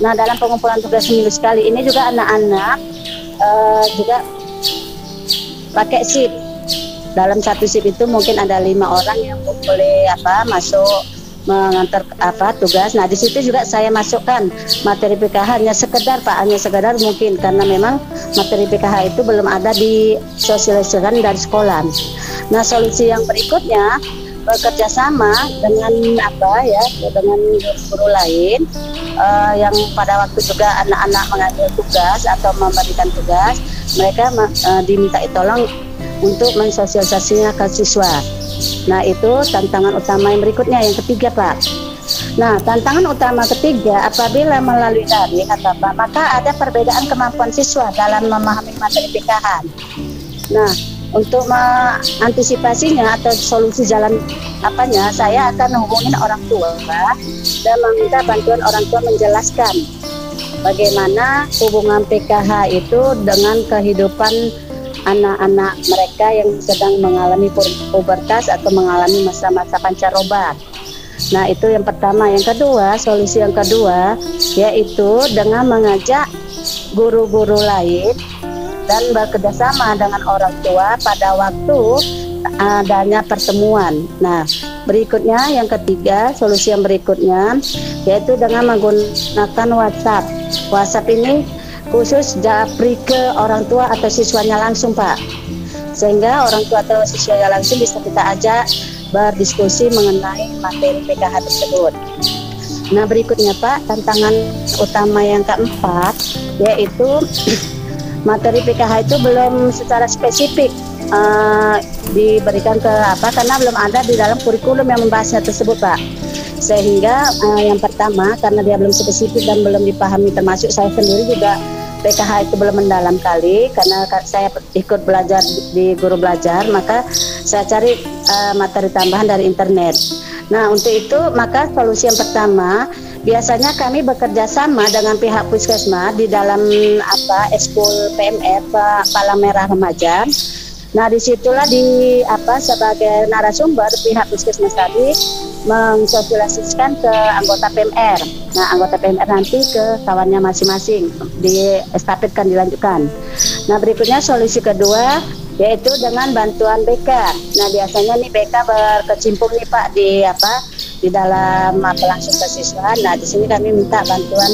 Nah, dalam pengumpulan tugas seminggu sekali ini juga anak-anak juga pakai shift. Dalam satu shift itu mungkin ada 5 orang yang boleh masuk mengantar tugas. Nah, di situ juga saya masukkan materi PKH hanya sekedar, Pak, hanya sekedar mungkin karena memang materi PKH itu belum ada disosialisasikan dari sekolah. Nah, solusi yang berikutnya bekerja sama dengan dengan guru lain yang pada waktu juga anak-anak mengambil tugas atau memberikan tugas, mereka diminta tolong untuk mensosialisasinya ke siswa. Nah, itu tantangan utama yang berikutnya, yang ketiga, Pak. Nah, tantangan utama ketiga, apabila melalui daring maka ada perbedaan kemampuan siswa dalam memahami materi PKH. Nah, untuk mengantisipasinya atau solusi jalan saya akan menghubungi orang tua dan meminta bantuan orang tua menjelaskan bagaimana hubungan PKH itu dengan kehidupan anak-anak mereka yang sedang mengalami pubertas atau mengalami masa-masa pancaroba. Nah, itu yang pertama. Yang kedua, solusi yang kedua yaitu dengan mengajak guru-guru lain dan bekerjasama dengan orang tua pada waktu adanya pertemuan. Nah, berikutnya, yang ketiga, solusi yang berikutnya yaitu dengan menggunakan WhatsApp. WhatsApp ini khusus japri ke orang tua atau siswanya langsung, Pak, sehingga orang tua atau siswanya langsung bisa kita ajak berdiskusi mengenai materi PKH tersebut. Nah, berikutnya Pak, tantangan utama yang keempat yaitu materi PKH itu belum secara spesifik diberikan ke karena belum ada di dalam kurikulum yang membahasnya tersebut, Pak. Sehingga yang pertama, karena dia belum spesifik dan belum dipahami, termasuk saya sendiri juga PKH itu belum mendalam kali, karena saya ikut belajar di guru belajar, maka saya cari materi tambahan dari internet. Nah, untuk itu maka solusi yang pertama, biasanya kami bekerja sama dengan pihak puskesmas di dalam Eskul PMR Palang Merah Remaja. Nah, disitulah sebagai narasumber pihak puskesmas tadi mensosialisasikan ke anggota PMR. Nah, anggota PMR nanti ke kawannya masing-masing diestafetkan, dilanjutkan. Nah, berikutnya solusi kedua yaitu dengan bantuan BK. Nah, biasanya nih BK berkecimpung nih Pak di dalam langsung ke siswa. Nah, di sini kami minta bantuan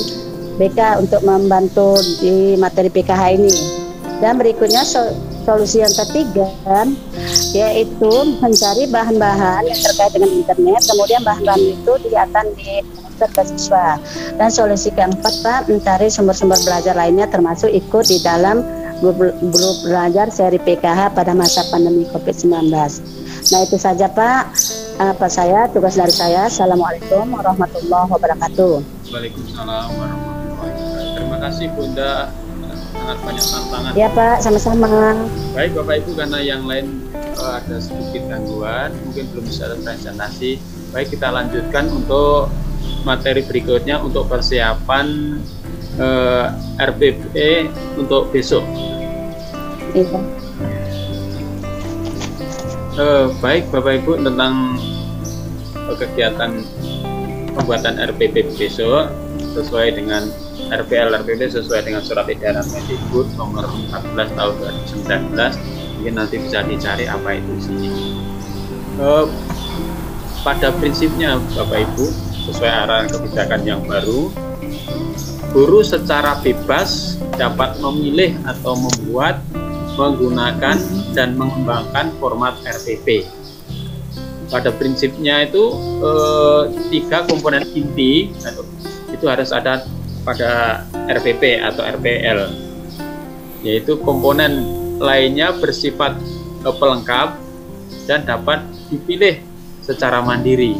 BK untuk membantu di materi PKH ini. Dan berikutnya solusi yang ketiga yaitu mencari bahan-bahan yang terkait dengan internet, kemudian bahan-bahan itu akan ditransfer ke siswa. Dan solusi keempat Pak, mencari sumber-sumber belajar lainnya termasuk ikut di dalam grup belajar seri PKH pada masa pandemi COVID-19. Nah, itu saja Pak, tugas dari saya. Assalamualaikum warahmatullahi wabarakatuh. Waalaikumsalam warahmatullahi wabarakatuh. Terima kasih Bunda, sangat banyak tantangan. Ya Pak, sama-sama. Baik Bapak Ibu, karena yang lain ada sedikit gangguan, mungkin belum bisa presentasi. Baik, kita lanjutkan untuk materi berikutnya untuk persiapan RPP untuk besok. Iya. Baik Bapak Ibu, tentang kegiatan pembuatan RPP besok sesuai dengan RPP sesuai dengan surat edaran Mendikbud nomor 14 tahun 2019. Mungkin nanti bisa dicari apa itu sih. Pada prinsipnya Bapak Ibu, sesuai arahan kebijakan yang baru, guru secara bebas dapat memilih atau membuat, menggunakan, dan mengembangkan format RPP. Pada prinsipnya itu 3 komponen inti itu harus ada pada RPP atau RPL, yaitu komponen lainnya bersifat pelengkap dan dapat dipilih secara mandiri.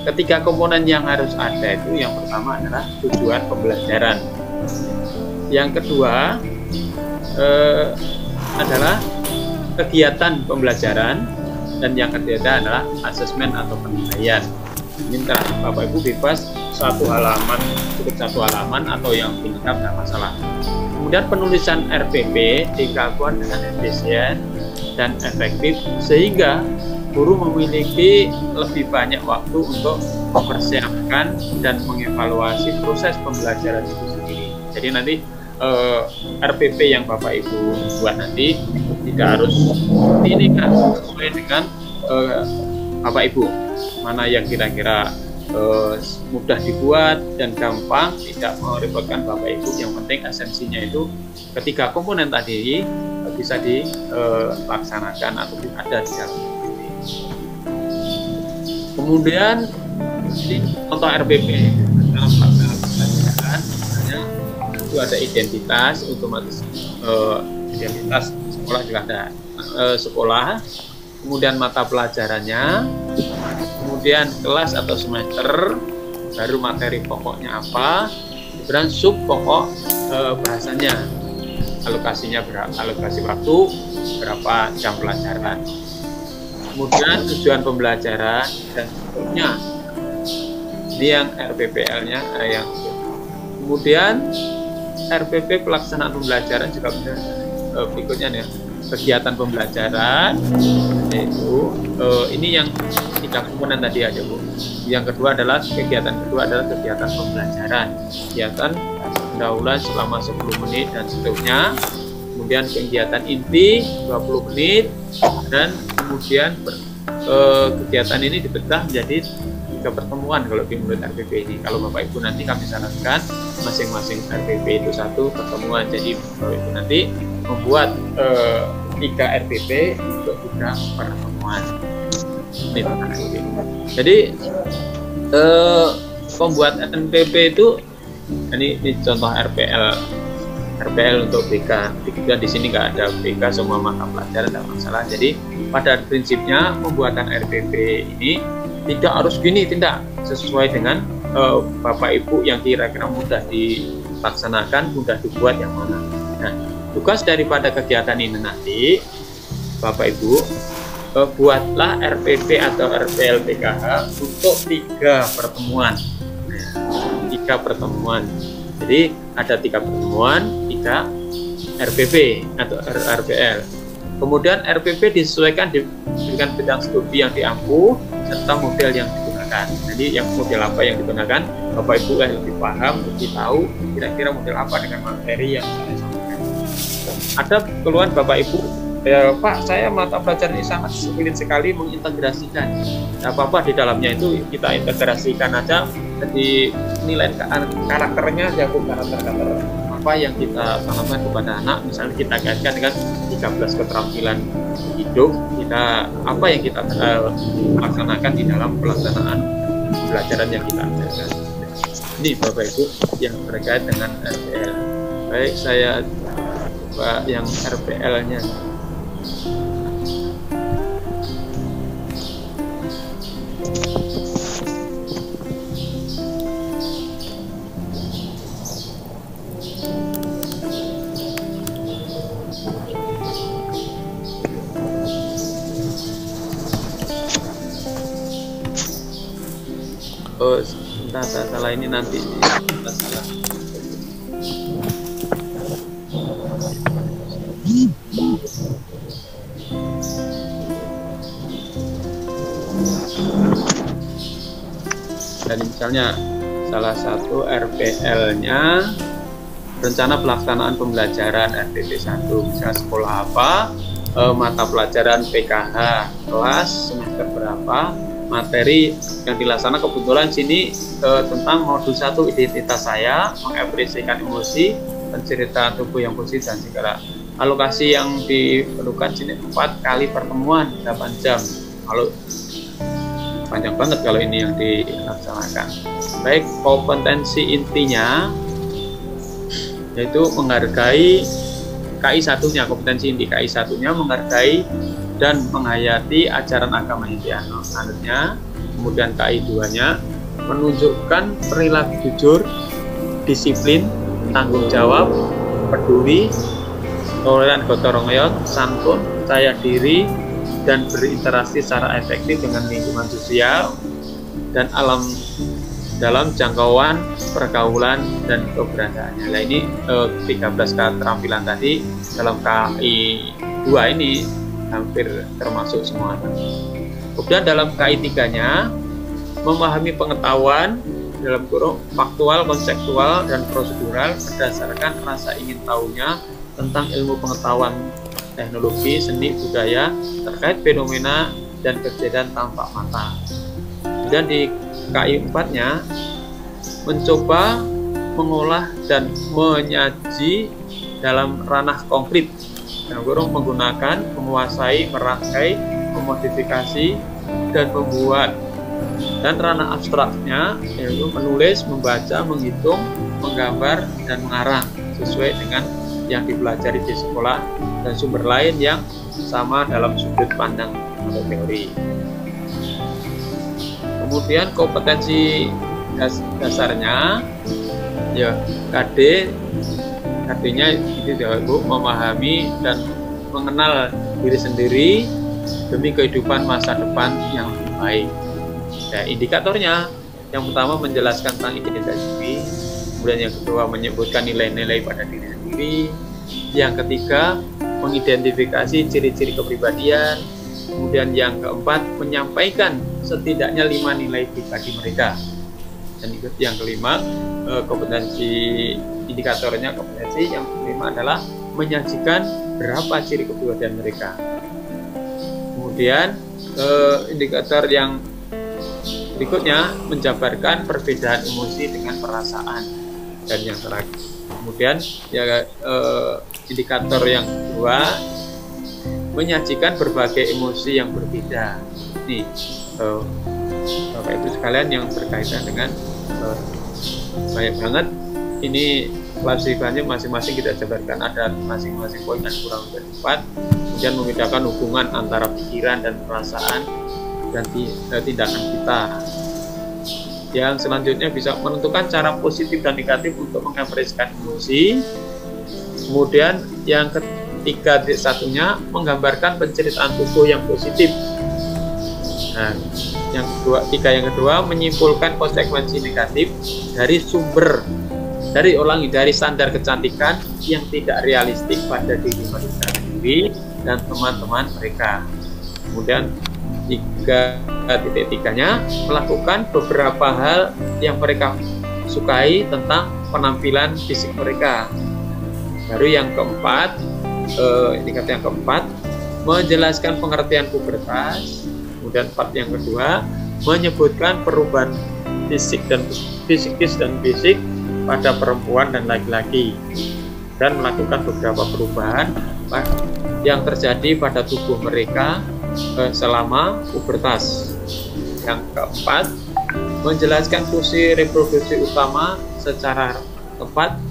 Ketiga komponen yang harus ada itu, yang pertama adalah tujuan pembelajaran, yang kedua adalah kegiatan pembelajaran, dan yang ketiga adalah asesmen atau penilaian. Ini Bapak Ibu bebas cukup satu halaman atau yang lengkap, tidak masalah. Kemudian penulisan RPP dilakukan dengan efisien dan efektif sehingga guru memiliki lebih banyak waktu untuk mempersiapkan dan mengevaluasi proses pembelajaran itu sendiri. Jadi nanti RPP yang Bapak Ibu buat nanti tidak harus ini kan sesuai dengan Bapak Ibu, mana yang kira-kira mudah dibuat dan gampang, tidak merepotkan Bapak Ibu. Yang penting esensinya itu ketiga komponen tadi bisa dilaksanakan atau ada di dalam. Kemudian contoh RPP dalam pelaksanaan pembelajaran itu ada identitas, otomatis identitas sekolah juga ada sekolah, kemudian mata pelajarannya, kemudian kelas atau semester, baru materi pokoknya apa, kemudian sub pokok bahasanya, alokasinya alokasi waktu berapa jam pelajaran, kemudian tujuan pembelajaran dan seterusnya. Ini yang RPPL-nya yang kemudian RPP pelaksanaan pembelajaran juga berikutnya nih, kegiatan pembelajaran, yaitu ini yang 3 komponen tadi aja Bu. Yang kedua adalah kegiatan pembelajaran, kegiatan pendahuluan selama 10 menit dan seterusnya, kemudian kegiatan inti 20 menit, dan kemudian kegiatan ini dipecah menjadi 3 pertemuan kalau di menurut RPP ini. Kalau Bapak Ibu nanti kami sarankan masing-masing RPP itu 1 pertemuan. Jadi Bapak Ibu nanti membuat 3 RPP untuk 3 pertemuan. Ini Bapak Ibu. Jadi pembuat NPP itu ini contoh RPL untuk BK. Dan di sini nggak ada BK, semua mata pelajaran, tidak masalah. Jadi pada prinsipnya pembuatan RPP ini tidak harus gini, tidak sesuai dengan Bapak Ibu yang kira-kira mudah dilaksanakan, mudah dibuat yang mana. Nah, tugas daripada kegiatan ini nanti Bapak Ibu buatlah RPP atau RPL PKH untuk 3 pertemuan. 3 pertemuan. Jadi ada 3 pertemuan, 3 RPP atau RPL. Kemudian RPP disesuaikan dengan bidang studi yang diampu serta model yang digunakan. Jadi yang model apa yang digunakan, Bapak Ibu yang lebih paham, lebih tahu kira-kira model apa dengan materi yang saya sampaikan. Ada keluhan Bapak Ibu, Pak, saya mata pelajaran ini sangat sulit sekali mengintegrasikan. Nah, apa-apa di dalamnya itu kita integrasikan aja. Jadi nilai karakternya aja, karakter apa yang kita tanamkan kepada anak. Misalnya kita kaitkan dengan 13 keterampilan hidup, kita apa yang kita laksanakan di dalam pelaksanaan pembelajaran yang kita ajarkan. Ini Bapak Ibu yang terkait dengan RPL. Baik, saya coba yang RPL-nya. Oh, entah salah ini nanti salah. Dan misalnya salah satu RPL-nya rencana pelaksanaan pembelajaran RPP 1, misalnya sekolah apa, mata pelajaran PKH, kelas semester berapa, materi yang dilaksanakan. Kebetulan sini tentang modul 1 identitas saya, mengapresiasikan emosi, penceritaan tubuh yang positif dan segala. Alokasi yang diperlukan sini 4 kali pertemuan 8 jam. Kalau panjang banget kalau ini yang dilaksanakan. Baik, kompetensi intinya yaitu menghargai KI 1-nya, kompetensi inti KI 1-nya menghargai dan menghayati ajaran agama yang dianutnya. Kemudian KI 2-nya menunjukkan perilaku jujur, disiplin, tanggung jawab, peduli, toleran gotong royong, santun, percaya diri, dan berinteraksi secara efektif dengan lingkungan sosial dan alam dalam jangkauan pergaulan dan keberadaannya. Nah, ini 13 keterampilan tadi dalam KI 2 ini hampir termasuk semua. Kemudian dalam KI 3-nya memahami pengetahuan dalam kurung faktual, konseptual, dan prosedural berdasarkan rasa ingin tahunya tentang ilmu pengetahuan teknologi, seni, budaya terkait fenomena dan kejadian tampak mata. Dan di KI 4-nya mencoba mengolah dan menyaji dalam ranah konkret, menggunakan, menguasai, merangkai, memodifikasi, dan membuat. Dan ranah abstraknya yaitu menulis, membaca, menghitung, menggambar, dan mengarang sesuai dengan yang dipelajari di sekolah dan sumber lain yang sama dalam sudut pandang atau teori. Kemudian kompetensi dasarnya ya KD-nya itu ya Bu, memahami dan mengenal diri sendiri demi kehidupan masa depan yang lebih baik. Ya, indikatornya yang pertama menjelaskan tentang identitas diri, kemudian yang kedua menyebutkan nilai-nilai pada diri sendiri, yang ketiga mengidentifikasi ciri-ciri kepribadian, kemudian yang keempat menyampaikan setidaknya 5 nilai pribadi mereka, dan yang kelima kompetensi indikatornya, kompetensi yang kelima adalah menyajikan berapa ciri kepribadian mereka. Kemudian indikator yang berikutnya menjabarkan perbedaan emosi dengan perasaan, dan yang terakhir kemudian ya indikator yang kedua menyajikan berbagai emosi yang berbeda. Nih Bapak Ibu sekalian yang berkaitan dengan banyak banget ini klasifikasinya masing-masing kita jabarkan, ada masing-masing poin dan kurang dari 4. Kemudian membedakan hubungan antara pikiran dan perasaan dan tindakan kita. Yang selanjutnya bisa menentukan cara positif dan negatif untuk mengekspresikan emosi. Kemudian yang ketiga satunya menggambarkan penceritaan tubuh yang positif. Nah, yang kedua menyimpulkan konsekuensi negatif dari dari standar kecantikan yang tidak realistik pada diri mereka sendiri dan teman-teman mereka. Kemudian 3.3-nya melakukan beberapa hal yang mereka sukai tentang penampilan fisik mereka. Baru yang keempat, indikator yang keempat menjelaskan pengertian pubertas. Kemudian part yang kedua menyebutkan perubahan fisikis dan fisik pada perempuan dan laki-laki, dan melakukan beberapa perubahan yang terjadi pada tubuh mereka selama pubertas. Yang keempat, menjelaskan fungsi reproduksi utama secara tepat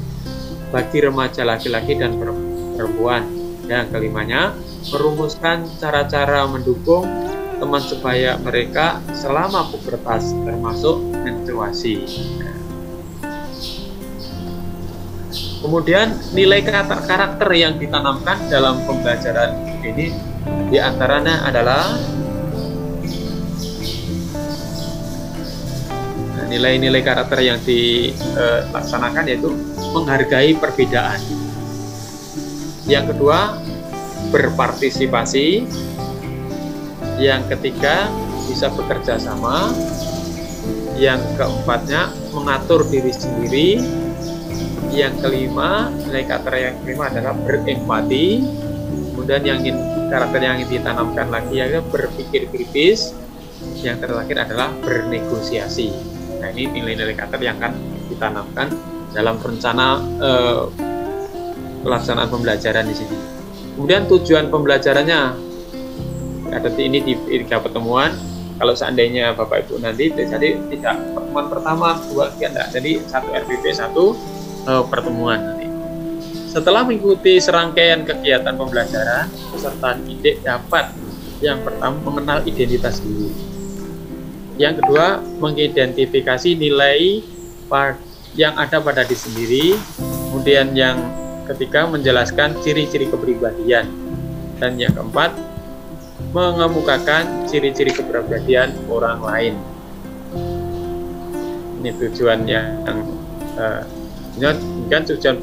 bagi remaja laki-laki dan perempuan. Yang kelimanya, merumuskan cara-cara mendukung teman sebaya mereka selama pubertas, termasuk menstruasi. Kemudian nilai karakter yang ditanamkan dalam pembelajaran ini diantaranya adalah nilai-nilai karakter yang dilaksanakan yaitu menghargai perbedaan. Yang kedua, berpartisipasi. Yang ketiga, bisa bekerja sama. Yang keempatnya, mengatur diri sendiri. Yang kelima, nilai karakter yang kelima adalah berempati. Kemudian karakter yang ditanamkan lagi adalah berpikir kritis. Yang terakhir adalah bernegosiasi. Nah, ini nilai-nilai karakter yang akan ditanamkan dalam rencana pelaksanaan pembelajaran di sini. Kemudian tujuan pembelajarannya ada ini di 3 pertemuan. Kalau seandainya Bapak Ibu nanti jadi tidak pertemuan pertama, 2, 3 enggak. Jadi 1 RPP 1 pertemuan nanti. Setelah mengikuti serangkaian kegiatan pembelajaran, peserta didik dapat yang pertama mengenal identitas diri. Yang kedua, mengidentifikasi nilai yang ada pada diri sendiri. Kemudian yang ketiga, menjelaskan ciri-ciri kepribadian. Dan yang keempat, mengemukakan ciri-ciri kepribadian orang lain. Ini tujuan yang kan tujuan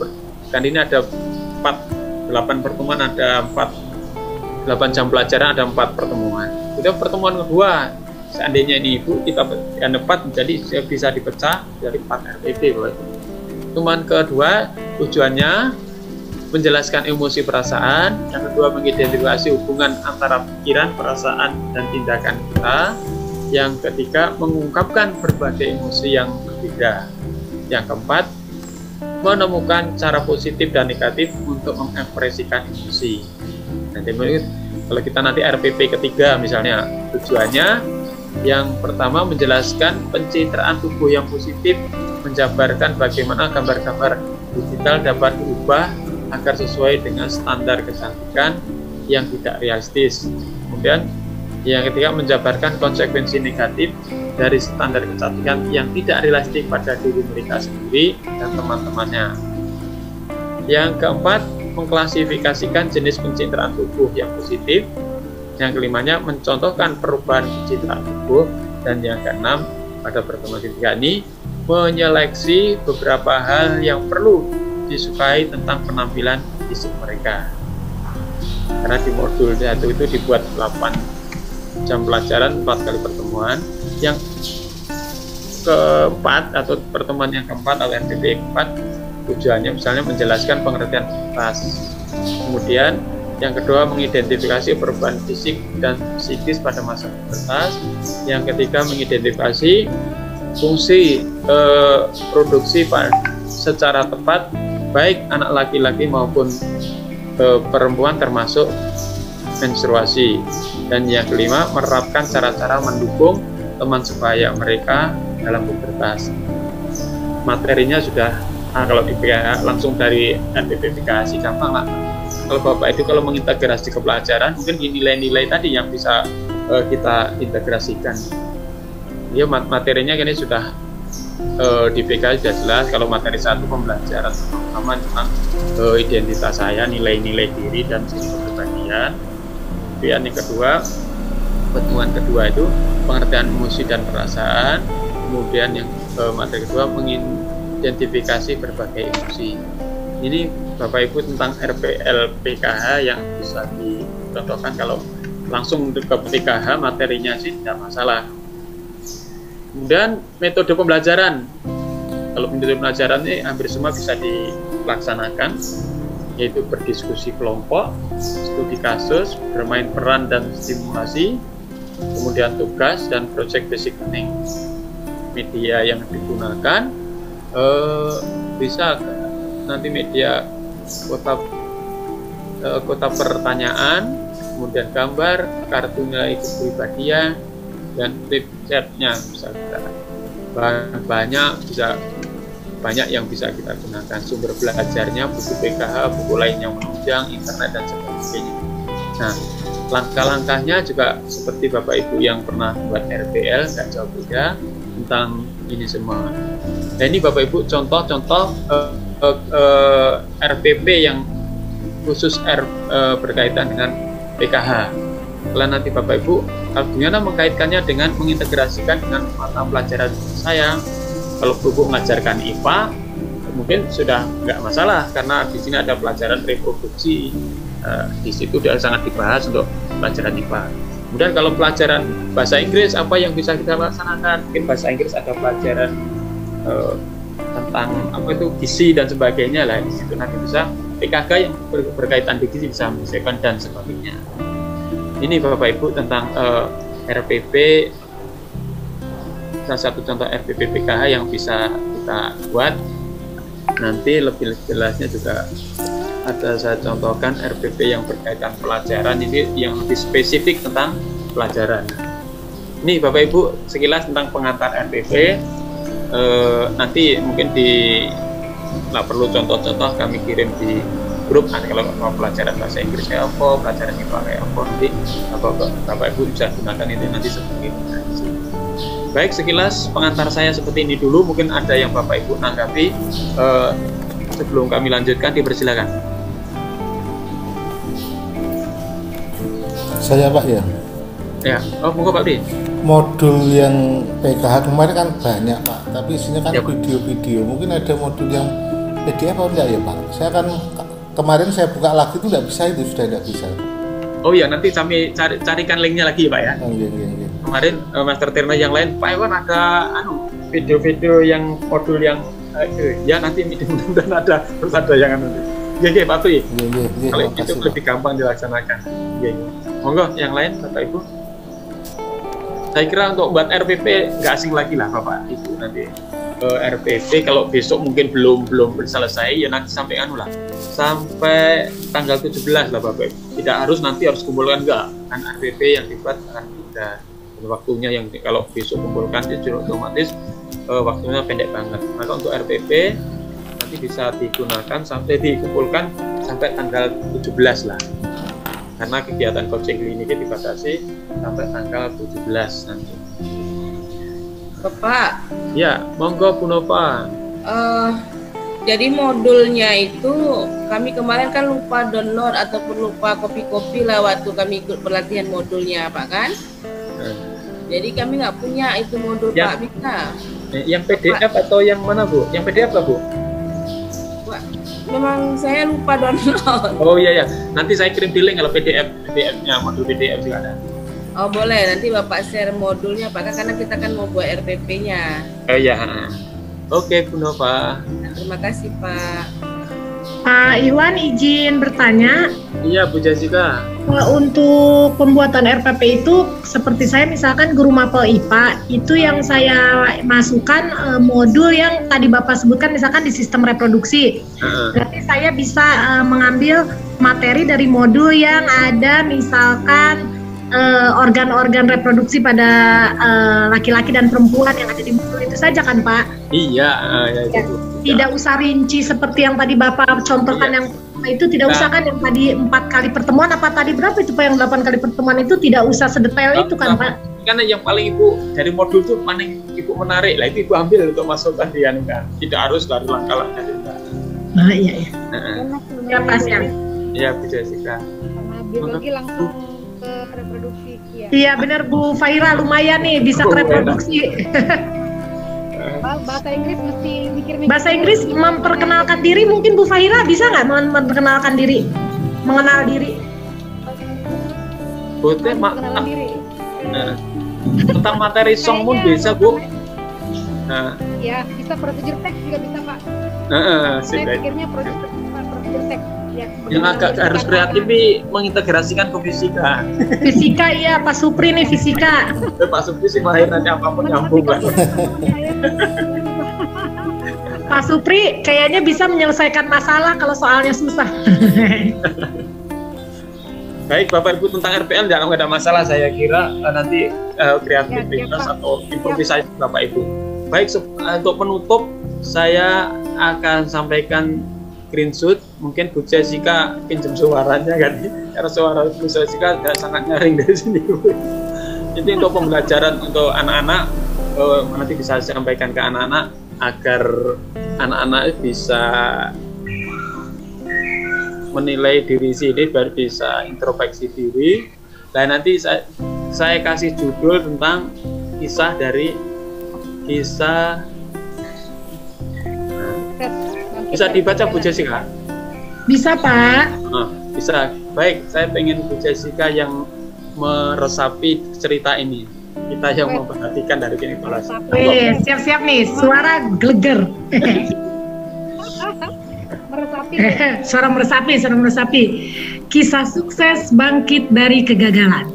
kan ini ada 8 pertemuan, ada 8 jam pelajaran, ada 4 pertemuan. Itu pertemuan kedua, seandainya ini Ibu kita yang dapat jadi bisa dipecah dari 4 RPP. Pertemuan kedua tujuannya menjelaskan emosi perasaan, yang kedua mengidentifikasi hubungan antara pikiran, perasaan, dan tindakan kita, yang ketiga mengungkapkan berbagai emosi yang berbeda, yang keempat menemukan cara positif dan negatif untuk mengekspresikan emosi. Nanti kalau kita nanti RPP ketiga misalnya, tujuannya yang pertama menjelaskan pencitraan tubuh yang positif, menjabarkan bagaimana gambar-gambar digital dapat diubah agar sesuai dengan standar kecantikan yang tidak realistis. Kemudian yang ketiga menjabarkan konsekuensi negatif dari standar kecantikan yang tidak realistik pada diri mereka sendiri dan teman-temannya. Yang keempat, mengklasifikasikan jenis pencitraan tubuh yang positif. Yang kelimanya, mencontohkan perubahan pencitraan tubuh. Dan yang keenam, pada pertemuan ketiga ini, menyeleksi beberapa hal yang perlu disukai tentang penampilan fisik mereka. Karena di modul 1 itu dibuat 8 jam pelajaran, 4 kali pertemuan. Yang keempat atau pertemuan yang keempat atau RPP keempat tujuannya misalnya menjelaskan pengertian pubertas, kemudian Yang kedua, mengidentifikasi perubahan fisik dan psikis pada masa pubertas. Yang ketiga, mengidentifikasi fungsi produksi secara tepat baik anak laki-laki maupun perempuan termasuk menstruasi. Dan yang kelima, menerapkan cara-cara mendukung teman sebaya mereka dalam pubertas. Materinya sudah kalau di PKH langsung dari RPP PKH gampang lah. Kalau Bapak itu kalau mengintegrasi ke pelajaran, mungkin nilai-nilai tadi yang bisa kita integrasikan. Ya, materinya ini sudah di PKH sudah jelas. Kalau materi 1 pembelajaran pertama tentang identitas saya, nilai-nilai diri dan sisi kepribadian. Kemudian yang kedua, pertemuan kedua itu pengertian emosi dan perasaan. Kemudian yang materi kedua, mengidentifikasi berbagai emosi. Ini Bapak Ibu tentang RPL PKH yang bisa dicontohkan. Kalau langsung ke PKH materinya sih tidak masalah. Kemudian metode pembelajaran. Kalau metode pembelajaran ini hampir semua bisa dilaksanakan, yaitu berdiskusi kelompok, studi kasus, bermain peran dan stimulasi, kemudian tugas dan project basic learning. Media yang digunakan bisa nanti media kota pertanyaan, kemudian gambar, kartu nilai kepribadian, dan flipchartnya bisa kita banyak yang bisa kita gunakan. Sumber belajarnya buku PKH, buku lain yang menunjang, internet dan sebagainya. Nah, langkah-langkahnya juga seperti Bapak Ibu yang pernah buat RPL, nggak jauh beda tentang ini semua. Nah, ini Bapak Ibu contoh-contoh RPP yang khusus berkaitan dengan PKH. Kalau nanti Bapak Ibu bagaimana mengkaitkannya dengan mengintegrasikan dengan mata pelajaran saya. Kalau Ibu mengajarkan IPA mungkin sudah nggak masalah karena di sini ada pelajaran reproduksi, di situ sudah sangat dibahas untuk pelajaran IPA. Kemudian kalau pelajaran bahasa Inggris apa yang bisa kita laksanakan? Mungkin bahasa Inggris ada pelajaran tentang apa itu gizi dan sebagainya lah. Di situ nanti bisa PKK yang berkaitan dengan gizi bisa menyelesaikan dan sebagainya. Ini Bapak Ibu tentang RPP, salah satu contoh RPP PKH yang bisa kita buat. Nanti lebih jelasnya juga ada saya contohkan RPP yang berkaitan pelajaran, ini yang lebih spesifik tentang pelajaran. Ini Bapak Ibu sekilas tentang pengantar RPP. Nanti mungkin nggak perlu contoh-contoh, kami kirim di grup. Nanti kalau mau pelajaran bahasa Inggris kayak apa, pelajaran IPA kayak apa, nanti Bapak Ibu bisa gunakan itu nanti seperti itu. Baik, sekilas pengantar saya seperti ini dulu. Mungkin ada yang Bapak Ibu tanggapi sebelum kami lanjutkan, dipersilakan. Saya Pak ya. Ya, monggo Pak Di. Modul yang PKH kemarin kan banyak Pak, tapi isinya kan video-video. Mungkin ada modul yang PDF atau enggak ya Pak? Saya kan kemarin saya buka lagi itu nggak bisa, itu sudah tidak bisa. Oh ya, nanti kami carikan linknya lagi ya Pak ya. Iya. Kemarin Master Tirna yang lain, Pak Iwan ada video-video yang modul yang ya nanti mudah-mudahan ada yang nanti. Iya Pak Pri. Iya. Kalau itu lebih gampang dilaksanakan. Iya. Monggo yang lain Bapak Ibu. Saya kira untuk buat RPP nggak asing lagi lah Bapak Ibu nanti. RPP kalau besok mungkin belum selesai ya nanti sampai sampai tanggal 17 lah Bapak Ibu. Tidak harus nanti harus kumpulkan, enggak kan RPP yang dibuat akan mudah waktunya. Yang kalau besok kumpulkan itu otomatis waktunya pendek banget. Maka untuk RPP nanti bisa digunakan sampai dikumpulkan sampai tanggal 17 lah, karena kegiatan coaching kliniknya dibatasi sampai tanggal 17 nanti. Bapak. Ya, monggo Bu Nova. Jadi modulnya itu kami kemarin kan lupa download ataupun lupa copy lah waktu kami ikut pelatihan modulnya Pak kan? Jadi kami nggak punya itu modul ya, Pak bisa. Yang PDF Pak, atau yang mana Bu? Yang PDF lah Bu? Memang saya lupa download. Oh iya ya, nanti saya kirim di link kalau PDF-nya, modul PDF juga ada. Oh boleh, nanti Bapak share modulnya Pak, karena kita kan mau buat RPP-nya. Oh iya. Oke Bu Nova. Terima kasih Pak. Pak Iwan izin bertanya. Iya Bu Jessica. Untuk pembuatan RPP itu seperti saya misalkan guru mapel IPA itu yang saya masukkan modul yang tadi Bapak sebutkan misalkan di sistem reproduksi. Berarti saya bisa mengambil materi dari modul yang ada misalkan organ-organ reproduksi pada laki-laki dan perempuan yang ada di modul itu saja kan Pak? Iya, ya. Tidak usah rinci seperti yang tadi Bapak contohkan yang itu tidak usah kan yang tadi 4 kali pertemuan apa tadi berapa itu Pak yang 8 kali pertemuan itu tidak usah sedetail itu kan Pak? Karena yang paling Ibu dari modul itu paling Ibu menarik lah itu Ibu ambil untuk masukkan di anu kan. Tidak harus dari langkah-langkah juga. Nah iya. Ya Pak Siang. Iya Bu Jessica. Biologi langsung ke reproduksi. Iya benar Bu Faira lumayan nih bisa ke reproduksi. Bahasa Inggris mesti mikir-mikir. Bahasa Inggris memperkenalkan diri mungkin Bu Faira bisa nggak memperkenalkan diri, mengenal diri? Mengenal diri. Tentang materi song pun bisa Bu. Ya bisa procedure text juga bisa Pak. Saya pikirnya procedure text. Ya, yang agak harus kreatif nih mengintegrasikan ke fisika. Fisika iya Pak Supri nih fisika. Pak Supri sih mahir nanti apapun nyambung lah. Pak Supri kayaknya bisa menyelesaikan masalah kalau soalnya susah. Baik Bapak Ibu tentang RPL jangan ada masalah saya kira nanti kreativitas atau improvisasi Bapak Ibu. Baik untuk penutup saya akan sampaikan screenshot mungkin Bu Jessica pinjam suaranya kan karena suara Bu Jessica sangat nyaring dari sini. Itu untuk pembelajaran untuk anak-anak nanti bisa saya sampaikan ke anak-anak agar anak-anak bisa menilai diri sendiri biar bisa introspeksi diri. Dan nanti saya kasih judul tentang kisah bisa dibaca Bu Jessica? Bisa Pak. Bisa. Baik, saya pengen Bu Jessica yang meresapi cerita ini. Kita yang memperhatikan dari kinesiologi. Siap-siap nih, suara geleger. Suara meresapi. Kisah sukses bangkit dari kegagalan.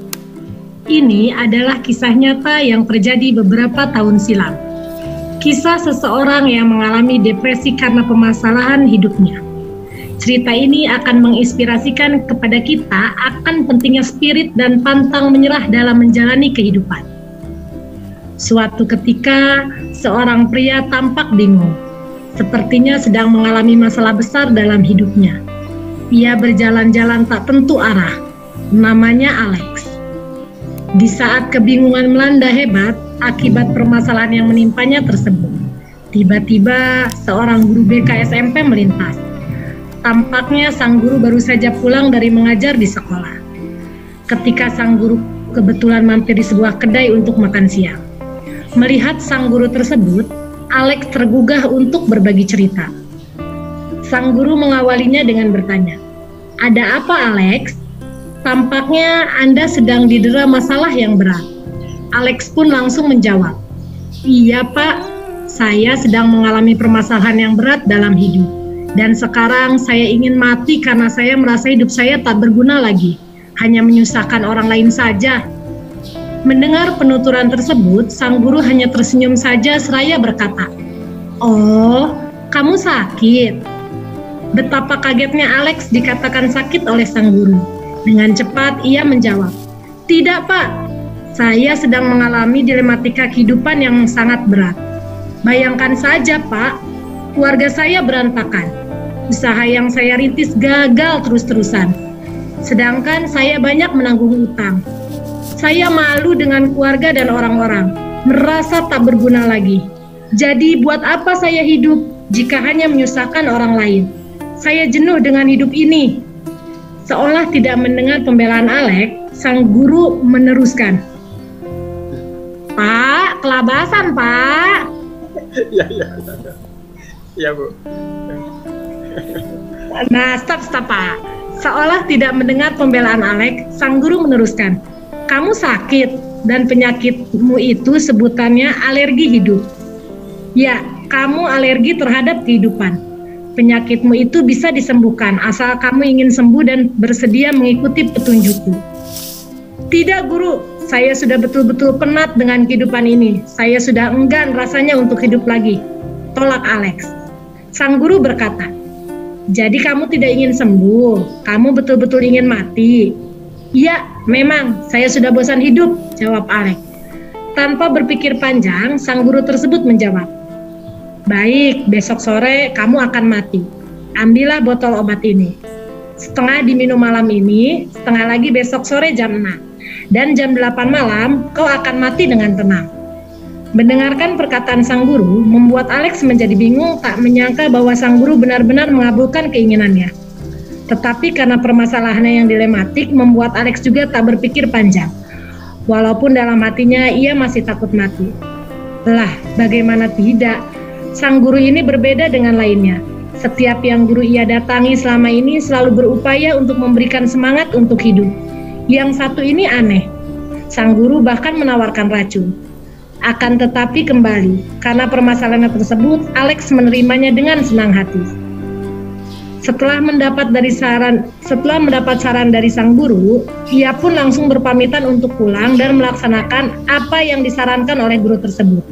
Ini adalah kisah nyata yang terjadi beberapa tahun silam. Kisah seseorang yang mengalami depresi karena permasalahan hidupnya. Cerita ini akan menginspirasikan kepada kita akan pentingnya spirit dan pantang menyerah dalam menjalani kehidupan. Suatu ketika, seorang pria tampak bingung. Sepertinya sedang mengalami masalah besar dalam hidupnya. Ia berjalan-jalan tak tentu arah. Namanya Alex. Di saat kebingungan melanda hebat, akibat permasalahan yang menimpanya tersebut, tiba-tiba seorang guru BK SMP melintas. Tampaknya sang guru baru saja pulang dari mengajar di sekolah. Ketika sang guru kebetulan mampir di sebuah kedai untuk makan siang. Melihat sang guru tersebut, Alex tergugah untuk berbagi cerita. Sang guru mengawalinya dengan bertanya, "Ada apa Alex? Tampaknya Anda sedang didera masalah yang berat." Alex pun langsung menjawab, "Iya Pak, saya sedang mengalami permasalahan yang berat dalam hidup. Dan sekarang saya ingin mati karena saya merasa hidup saya tak berguna lagi, hanya menyusahkan orang lain saja." Mendengar penuturan tersebut, sang guru hanya tersenyum saja seraya berkata, "Oh, kamu sakit?" Betapa kagetnya Alex dikatakan sakit oleh sang guru. Dengan cepat ia menjawab, "Tidak Pak, saya sedang mengalami dilematika kehidupan yang sangat berat. Bayangkan saja Pak, keluarga saya berantakan. Usaha yang saya rintis gagal terus-terusan. Sedangkan saya banyak menanggung utang. Saya malu dengan keluarga dan orang-orang, merasa tak berguna lagi. Jadi buat apa saya hidup jika hanya menyusahkan orang lain? Saya jenuh dengan hidup ini." Seolah tidak mendengar pembelaan Alex, sang guru meneruskan, "Pak, kelabasan Pak." Ya Bu. Nah, stop Pak. Seolah tidak mendengar pembelaan Alex, sang guru meneruskan, "Kamu sakit dan penyakitmu itu sebutannya alergi hidup. Ya, kamu alergi terhadap kehidupan. Penyakitmu itu bisa disembuhkan asal kamu ingin sembuh dan bersedia mengikuti petunjukku. Tidak, Guru, saya sudah betul-betul penat dengan kehidupan ini. Saya sudah enggan rasanya untuk hidup lagi, tolak Alex. Sang guru berkata, jadi kamu tidak ingin sembuh, kamu betul-betul ingin mati. Ya, memang, saya sudah bosan hidup, jawab Alex. Tanpa berpikir panjang, sang guru tersebut menjawab, baik, besok sore kamu akan mati. Ambillah botol obat ini. Setengah diminum malam ini, setengah lagi besok sore jam 6. Dan jam 8 malam, kau akan mati dengan tenang. Mendengarkan perkataan sang guru, membuat Alex menjadi bingung, tak menyangka bahwa sang guru benar-benar mengabulkan keinginannya. Tetapi karena permasalahannya yang dilematik, membuat Alex juga tak berpikir panjang. Walaupun dalam hatinya ia masih takut mati. Lah, bagaimana tidak? Sang guru ini berbeda dengan lainnya. Setiap yang guru ia datangi selama ini selalu berupaya untuk memberikan semangat untuk hidup. Yang satu ini aneh. Sang guru bahkan menawarkan racun. Akan tetapi kembali, karena permasalahan tersebut, Alex menerimanya dengan senang hati. Setelah mendapat saran dari sang guru, ia pun langsung berpamitan untuk pulang dan melaksanakan apa yang disarankan oleh guru tersebut.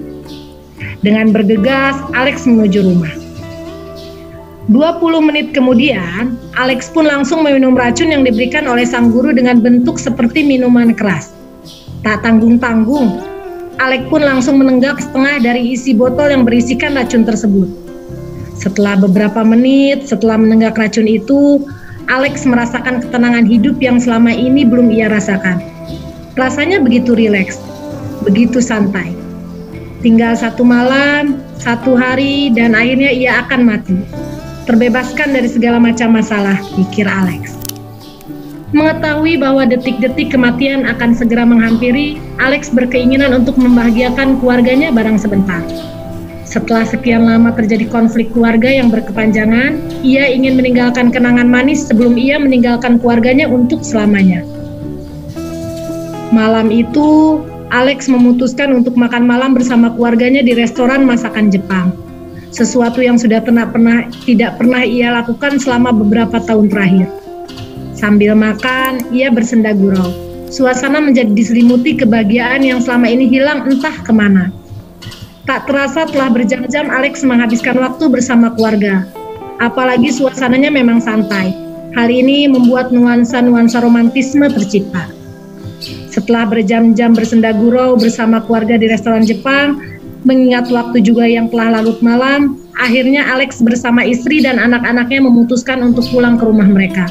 Dengan bergegas, Alex menuju rumah. 20 menit kemudian, Alex pun langsung meminum racun yang diberikan oleh sang guru dengan bentuk seperti minuman keras. Tak tanggung-tanggung, Alex pun langsung menenggak setengah dari isi botol yang berisikan racun tersebut. Setelah beberapa menit setelah menenggak racun itu, Alex merasakan ketenangan hidup yang selama ini belum ia rasakan. Rasanya begitu rileks, begitu santai. Tinggal 1 malam, 1 hari, dan akhirnya ia akan mati. Terbebaskan dari segala macam masalah, pikir Alex. Mengetahui bahwa detik-detik kematian akan segera menghampiri, Alex berkeinginan untuk membahagiakan keluarganya barang sebentar. Setelah sekian lama terjadi konflik keluarga yang berkepanjangan, ia ingin meninggalkan kenangan manis sebelum ia meninggalkan keluarganya untuk selamanya. Malam itu, Alex memutuskan untuk makan malam bersama keluarganya di restoran masakan Jepang. Sesuatu yang sudah tidak pernah ia lakukan selama beberapa tahun terakhir. Sambil makan, ia bersenda gurau. Suasana menjadi diselimuti kebahagiaan yang selama ini hilang entah kemana. Tak terasa telah berjam-jam Alex menghabiskan waktu bersama keluarga. Apalagi suasananya memang santai. Hal ini membuat nuansa-nuansa romantisme tercipta. Setelah berjam-jam bersenda gurau bersama keluarga di restoran Jepang, mengingat waktu juga yang telah larut malam, akhirnya Alex bersama istri dan anak-anaknya memutuskan untuk pulang ke rumah mereka.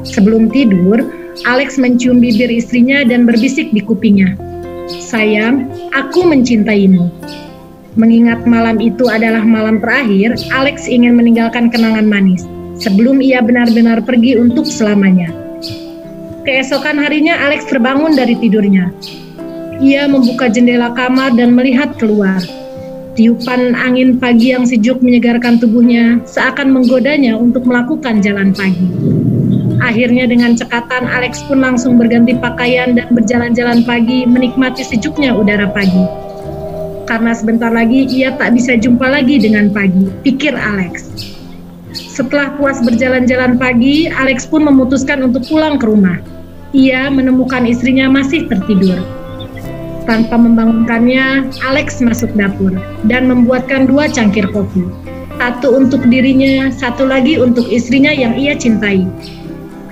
Sebelum tidur, Alex mencium bibir istrinya dan berbisik di kupingnya, "Sayang, aku mencintaimu." Mengingat malam itu adalah malam terakhir, Alex ingin meninggalkan kenangan manis sebelum ia benar-benar pergi untuk selamanya. Keesokan harinya Alex terbangun dari tidurnya. Ia membuka jendela kamar dan melihat keluar. Tiupan angin pagi yang sejuk menyegarkan tubuhnya, seakan menggodanya untuk melakukan jalan pagi. Akhirnya dengan cekatan, Alex pun langsung berganti pakaian dan berjalan-jalan pagi, menikmati sejuknya udara pagi. Karena sebentar lagi ia tak bisa jumpa lagi dengan pagi, pikir Alex. Setelah puas berjalan-jalan pagi, Alex pun memutuskan untuk pulang ke rumah. Ia menemukan istrinya masih tertidur. Tanpa membangunkannya, Alex masuk dapur dan membuatkan 2 cangkir kopi. Satu untuk dirinya, satu lagi untuk istrinya yang ia cintai.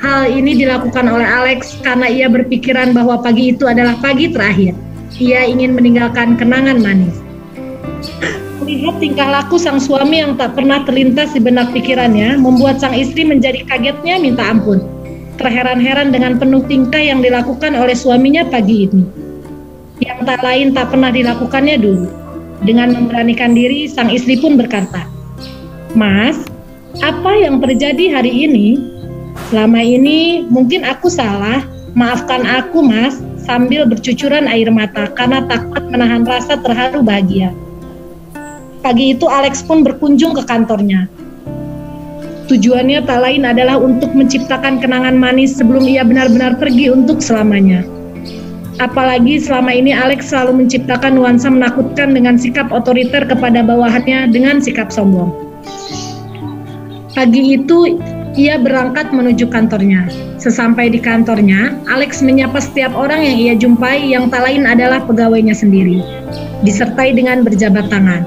Hal ini dilakukan oleh Alex karena ia berpikiran bahwa pagi itu adalah pagi terakhir. Ia ingin meninggalkan kenangan manis. Melihat tingkah laku sang suami yang tak pernah terlintas di benak pikirannya, membuat sang istri menjadi kagetnya minta ampun. Terheran-heran dengan penuh tingkah yang dilakukan oleh suaminya pagi ini, yang tak lain tak pernah dilakukannya dulu. Dengan memberanikan diri, sang istri pun berkata, "Mas, apa yang terjadi hari ini? Selama ini mungkin aku salah, maafkan aku Mas," sambil bercucuran air mata karena takut menahan rasa terharu bahagia. Pagi itu Alex pun berkunjung ke kantornya. Tujuannya tak lain adalah untuk menciptakan kenangan manis sebelum ia benar-benar pergi untuk selamanya. Apalagi selama ini Alex selalu menciptakan nuansa menakutkan dengan sikap otoriter kepada bawahannya dengan sikap sombong. Pagi itu ia berangkat menuju kantornya. Sesampai di kantornya, Alex menyapa setiap orang yang ia jumpai yang tak lain adalah pegawainya sendiri, disertai dengan berjabat tangan.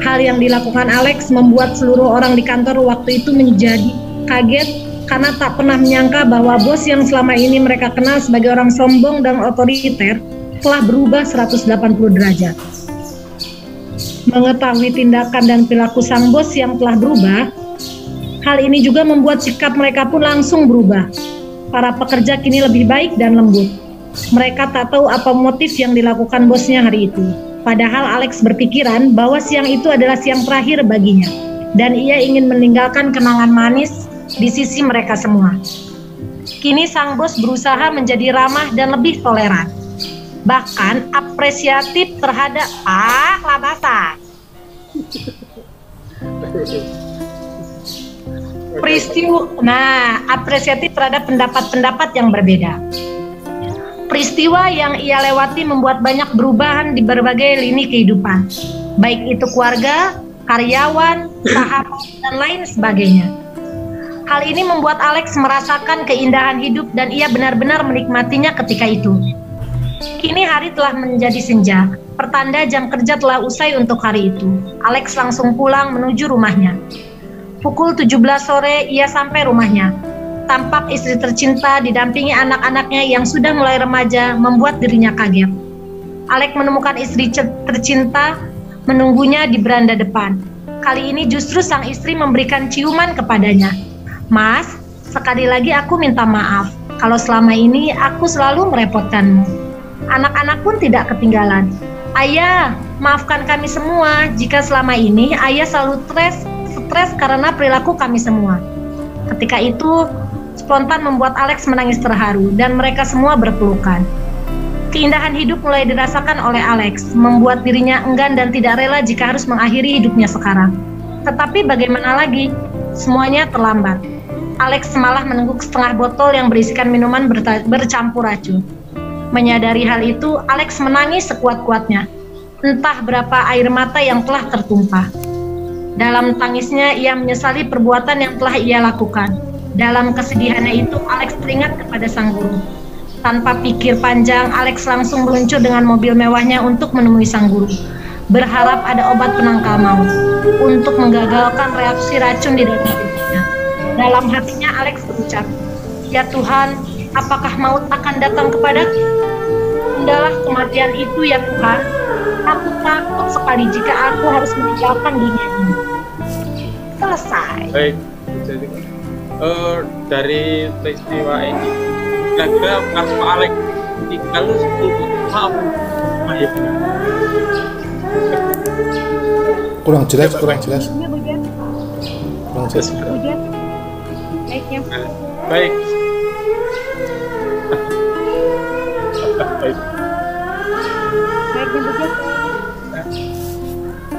Hal yang dilakukan Alex membuat seluruh orang di kantor waktu itu menjadi kaget karena tak pernah menyangka bahwa bos yang selama ini mereka kenal sebagai orang sombong dan otoriter telah berubah 180 derajat. Mengetahui tindakan dan perilaku sang bos yang telah berubah, hal ini juga membuat sikap mereka pun langsung berubah. Para pekerja kini lebih baik dan lembut. Mereka tak tahu apa motif yang dilakukan bosnya hari itu. Padahal Alex berpikiran bahwa siang itu adalah siang terakhir baginya. Dan ia ingin meninggalkan kenangan manis di sisi mereka semua. Kini sang bos berusaha menjadi ramah dan lebih toleran. Bahkan apresiatif terhadap labasan. Apresiatif terhadap pendapat-pendapat yang berbeda. Peristiwa yang ia lewati membuat banyak perubahan di berbagai lini kehidupan, baik itu keluarga, karyawan, sahabat, dan lain sebagainya. Hal ini membuat Alex merasakan keindahan hidup dan ia benar-benar menikmatinya ketika itu. Kini hari telah menjadi senja, pertanda jam kerja telah usai untuk hari itu. Alex langsung pulang menuju rumahnya. Pukul 17 sore ia sampai rumahnya. Tampak istri tercinta didampingi anak-anaknya yang sudah mulai remaja membuat dirinya kaget. Alex menemukan istri tercinta menunggunya di beranda depan. Kali ini justru sang istri memberikan ciuman kepadanya. "Mas, sekali lagi aku minta maaf kalau selama ini aku selalu merepotkanmu." Anak-anak pun tidak ketinggalan. "Ayah, maafkan kami semua jika selama ini ayah selalu stres karena perilaku kami semua." Ketika itu, spontan membuat Alex menangis terharu dan mereka semua berpelukan. Keindahan hidup mulai dirasakan oleh Alex, membuat dirinya enggan dan tidak rela jika harus mengakhiri hidupnya sekarang. Tetapi bagaimana lagi? Semuanya terlambat. Alex malah menengguk setengah botol yang berisikan minuman bercampur racun. Menyadari hal itu, Alex menangis sekuat-kuatnya. Entah berapa air mata yang telah tertumpah. Dalam tangisnya, ia menyesali perbuatan yang telah ia lakukan. Dalam kesedihannya itu, Alex teringat kepada sang guru. Tanpa pikir panjang, Alex langsung meluncur dengan mobil mewahnya untuk menemui sang guru. Berharap ada obat penangkal maut untuk menggagalkan reaksi racun di dalam tubuhnya. Dalam hatinya, Alex berucap, "Ya Tuhan, apakah maut akan datang kepadaku? Tindalah kematian itu ya Tuhan. Aku takut sekali jika aku harus meninggalkan dunia ini." Selesai. Baik, jadi dari peristiwa ini, kira-kira pas Pak Alex tinggal 10 tahun, kurang jelas. Baik.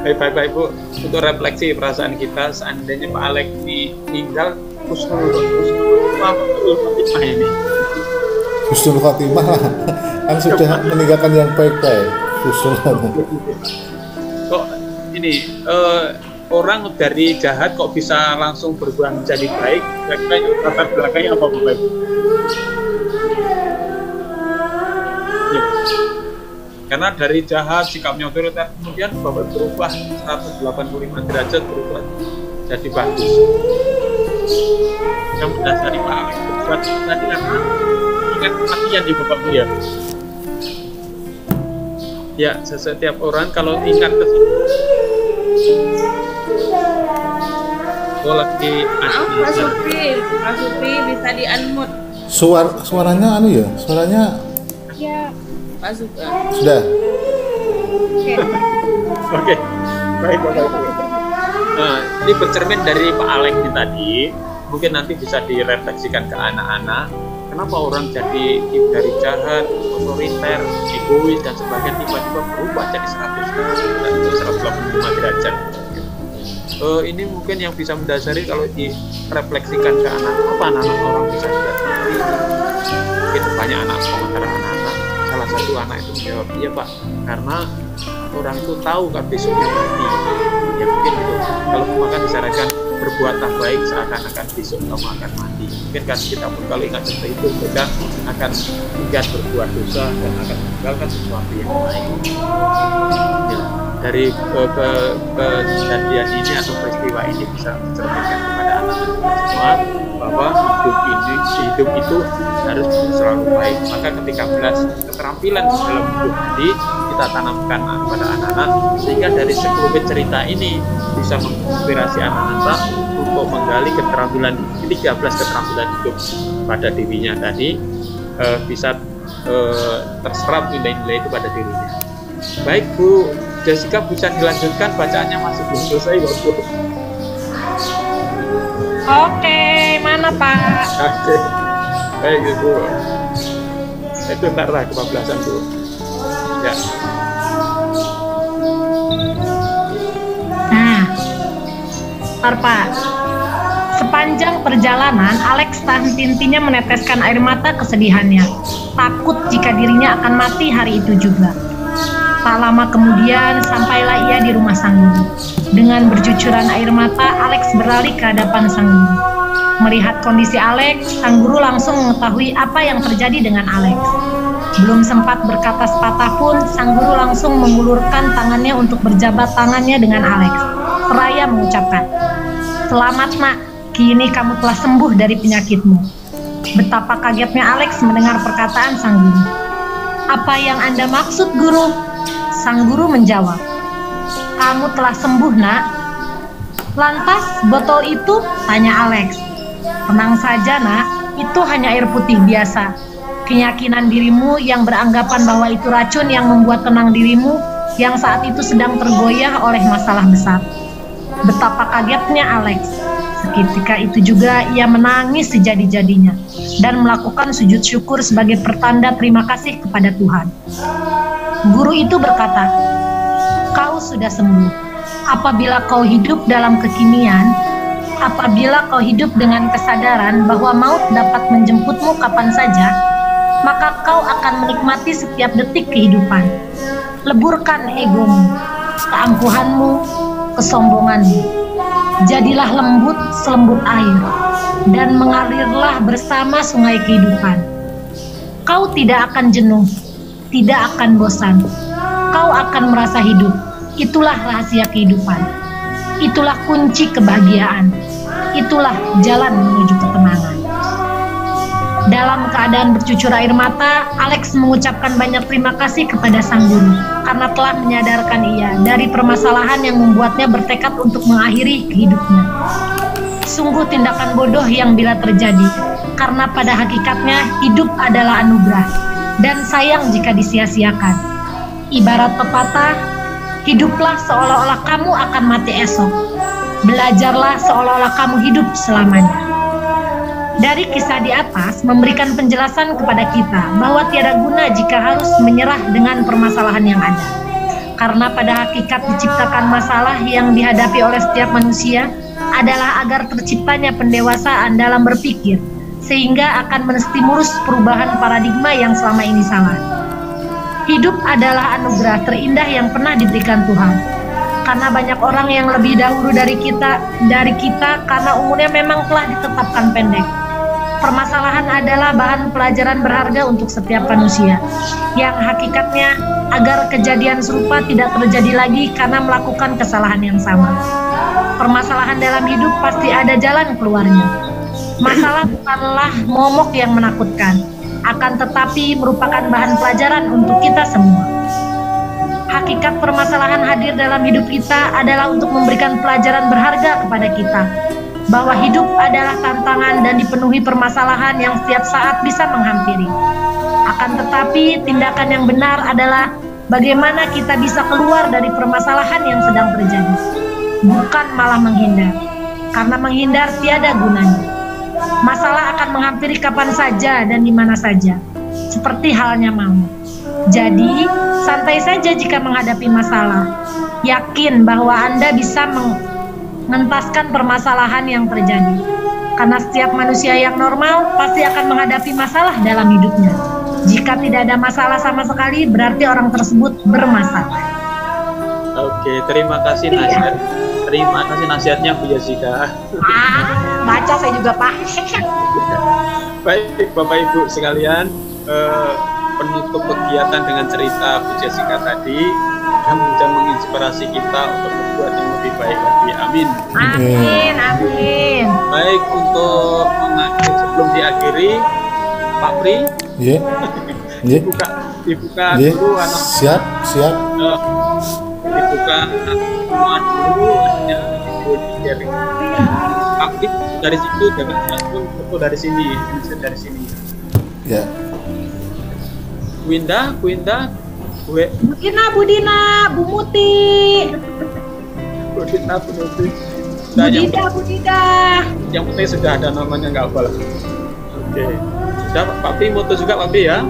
Baik Bu, untuk refleksi perasaan kita seandainya Pak Alex ini tinggal husnul khotimah kan sudah meninggalkan yang baik-baik. Husnul kok ini orang dari jahat kok bisa langsung berubah menjadi baik? Kira-kira latar belakangnya apa Bapak Ibu? Ya. Karena dari jahat sikapnya otoriter, kemudian Bapak berubah 185 derajat, berubah jadi bagus. Yang mendasari Pak Alex berbuat tadi karena ingat kematian di Bapak ya. Ya, setiap orang kalau ingat ke lagi Pak Supri bisa di unmute. Suaranya suaranya Ya, Pak Supri. Sudah. Oke. Baik Bapak Ibu. Nah, ini bercermin dari Pak Alex ini tadi, mungkin nanti bisa direfleksikan ke anak-anak. Kenapa orang jadi dari jahat, otoriter, egois dan sebagainya tiba-tiba berubah jadi 185 derajat? Ini mungkin yang bisa mendasari kalau direfleksikan ke anak, apa anak-anak orang bisa jadi? Mungkin banyak anak komentar anak-anak. Salah satu anak itu menjawab, "Iya Pak, karena orang itu tahu kan besoknya mati." Ya mungkin itu. Kalau maka disarankan perbuatan baik seakan-akan besok kamu akan mati. Mungkin kan kita pun kalau ingat seperti itu juga akan enggan berbuat dosa dan akan meninggalkan sesuatu yang baik. Ya, dari kejadian ini atau peristiwa ini bisa mencerminkan kepada anak-anak semua bahwa hidup itu harus selalu baik. Maka ketika belas keterampilan dalam hidup tadi kita tanamkan kepada anak-anak, sehingga dari sekelumit cerita ini bisa menginspirasi anak-anak untuk menggali keterampilan 13 keterampilan hidup pada dirinya tadi, bisa terserap nilai-nilai itu pada dirinya. Baik Bu Jessica, bisa dilanjutkan bacaannya, masih belum selesai Bu. Oke, mana Pak? Oke, baik Bu. Itu ntar lah kebablasan Bu. Ya. Nah, Pak. Sepanjang perjalanan, Alex tak henti-hentinya meneteskan air mata kesedihannya. Takut jika dirinya akan mati hari itu juga. Tak lama kemudian, sampailah ia di rumah sang guru. Dengan bercucuran air mata, Alex beralih ke hadapan sang guru. Melihat kondisi Alex, sang guru langsung mengetahui apa yang terjadi dengan Alex. Belum sempat berkata sepatah pun, sang guru langsung mengulurkan tangannya untuk berjabat tangannya dengan Alex. Seraya mengucapkan, "Selamat nak, kini kamu telah sembuh dari penyakitmu." Betapa kagetnya Alex mendengar perkataan sang guru. "Apa yang Anda maksud, guru?" Sang guru menjawab, "Kamu telah sembuh, nak." "Lantas botol itu?" tanya Alex. "Tenang saja, nak, itu hanya air putih biasa. Keyakinan dirimu yang beranggapan bahwa itu racun yang membuat tenang dirimu yang saat itu sedang tergoyah oleh masalah besar." Betapa kagetnya Alex. Seketika itu juga ia menangis sejadi-jadinya dan melakukan sujud syukur sebagai pertanda terima kasih kepada Tuhan. Guru itu berkata, "Kau sudah sembuh. Apabila kau hidup dalam kekinian, apabila kau hidup dengan kesadaran bahwa maut dapat menjemputmu kapan saja, maka kau akan menikmati setiap detik kehidupan. Leburkan egomu, keangkuhanmu, kesombonganmu. Jadilah lembut selembut air, dan mengalirlah bersama sungai kehidupan. Kau tidak akan jenuh, tidak akan bosan. Kau akan merasa hidup. Itulah rahasia kehidupan. Itulah kunci kebahagiaan. Itulah jalan menuju ketenangan." Dalam keadaan bercucur air mata, Alex mengucapkan banyak terima kasih kepada sang guru karena telah menyadarkan ia dari permasalahan yang membuatnya bertekad untuk mengakhiri hidupnya. Sungguh tindakan bodoh yang bila terjadi, karena pada hakikatnya hidup adalah anugerah dan sayang jika disia-siakan. Ibarat pepatah, hiduplah seolah-olah kamu akan mati esok. Belajarlah seolah-olah kamu hidup selamanya. Dari kisah di atas memberikan penjelasan kepada kita bahwa tiada guna jika harus menyerah dengan permasalahan yang ada. Karena pada hakikat diciptakan masalah yang dihadapi oleh setiap manusia adalah agar terciptanya pendewasaan dalam berpikir, sehingga akan menstimulus perubahan paradigma yang selama ini salah. Hidup adalah anugerah terindah yang pernah diberikan Tuhan. Karena banyak orang yang lebih dahulu dari kita karena umurnya memang telah ditetapkan pendek. Permasalahan adalah bahan pelajaran berharga untuk setiap manusia, yang hakikatnya agar kejadian serupa tidak terjadi lagi karena melakukan kesalahan yang sama. Permasalahan dalam hidup pasti ada jalan keluarnya. Masalah bukanlah momok yang menakutkan, akan tetapi merupakan bahan pelajaran untuk kita semua. Hakikat permasalahan hadir dalam hidup kita adalah untuk memberikan pelajaran berharga kepada kita, bahwa hidup adalah tantangan dan dipenuhi permasalahan yang setiap saat bisa menghampiri. Akan tetapi tindakan yang benar adalah bagaimana kita bisa keluar dari permasalahan yang sedang terjadi, bukan malah menghindar, karena menghindar tiada gunanya. Masalah akan menghampiri kapan saja dan di mana saja, seperti halnya maut. Jadi, santai saja jika menghadapi masalah. Yakin bahwa Anda bisa mengentaskan permasalahan yang terjadi. Karena setiap manusia yang normal pasti akan menghadapi masalah dalam hidupnya. Jika tidak ada masalah sama sekali, berarti orang tersebut bermasalah. Oke, terima kasih Nasir. terima kasih nasihatnya Bu Jessica. Baca saya juga Pak. Baik Bapak Ibu sekalian, penutup kegiatan dengan cerita Bu Jessica tadi dan menginspirasi kita untuk membuat yang lebih baik lagi. Amin. Amin, amin. Baik, untuk mengakhiri sebelum diakhiri, Pak Pri, dibuka dulu anak. Siap. Dibuka semua dulu ya, Pak Pri dari situ, jangan langsung foto dari sini, dari sini. Ya. Winda, gue. Budina, Bu Muti. Budina. Bu Dida. Yang penting sudah ada namanya, nggak apa lah. Oke. Sudah Pak Pi, moto juga Pak Pi ya.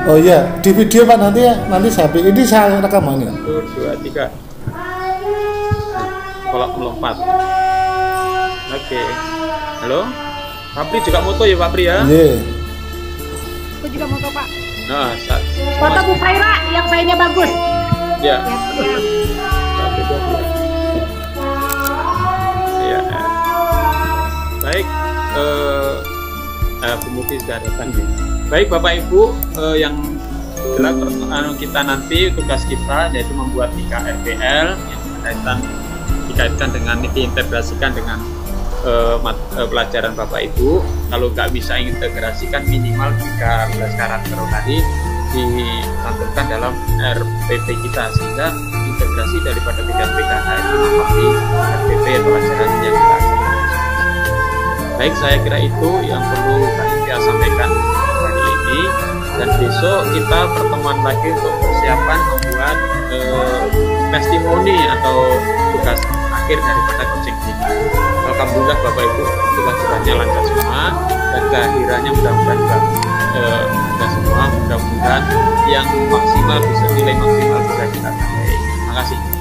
Oh iya, di video Pak nanti saya ini saya rekamannya. 1, 2, 3. Kalau melompat. Oke. Halo. Pak Pri juga moto ya Pak Pri ya? Iya. Aku juga moto Pak. Nah, foto Bu Faira yang sayanya bagus. Ya. Ya. Baik, Bu Muti sudah datang ya. Baik Bapak Ibu, yang kita nanti tugas kita yaitu membuat IKRPL yang dikaitkan dengan diintegrasikan dengan pelajaran Bapak Ibu. Kalau nggak bisa integrasikan minimal 13 karakter tadi dicantumkan dalam RPP kita, sehingga integrasi daripada bidang PKH itu nampak di RPP pelajaran yang kita ajarkan. Baik, saya kira itu yang perlu saya sampaikan hari ini, dan besok kita pertemuan lagi untuk persiapan membuat testimoni atau tugas akhir daripada coaching ini. Alhamdulillah Bapak Ibu, tugas-tugasnya lancar semua, dan kehadirannya mudah-mudahan juga kita semua, mudah-mudahan yang maksimal bisa, nilai maksimal bisa kita capai. Terima kasih.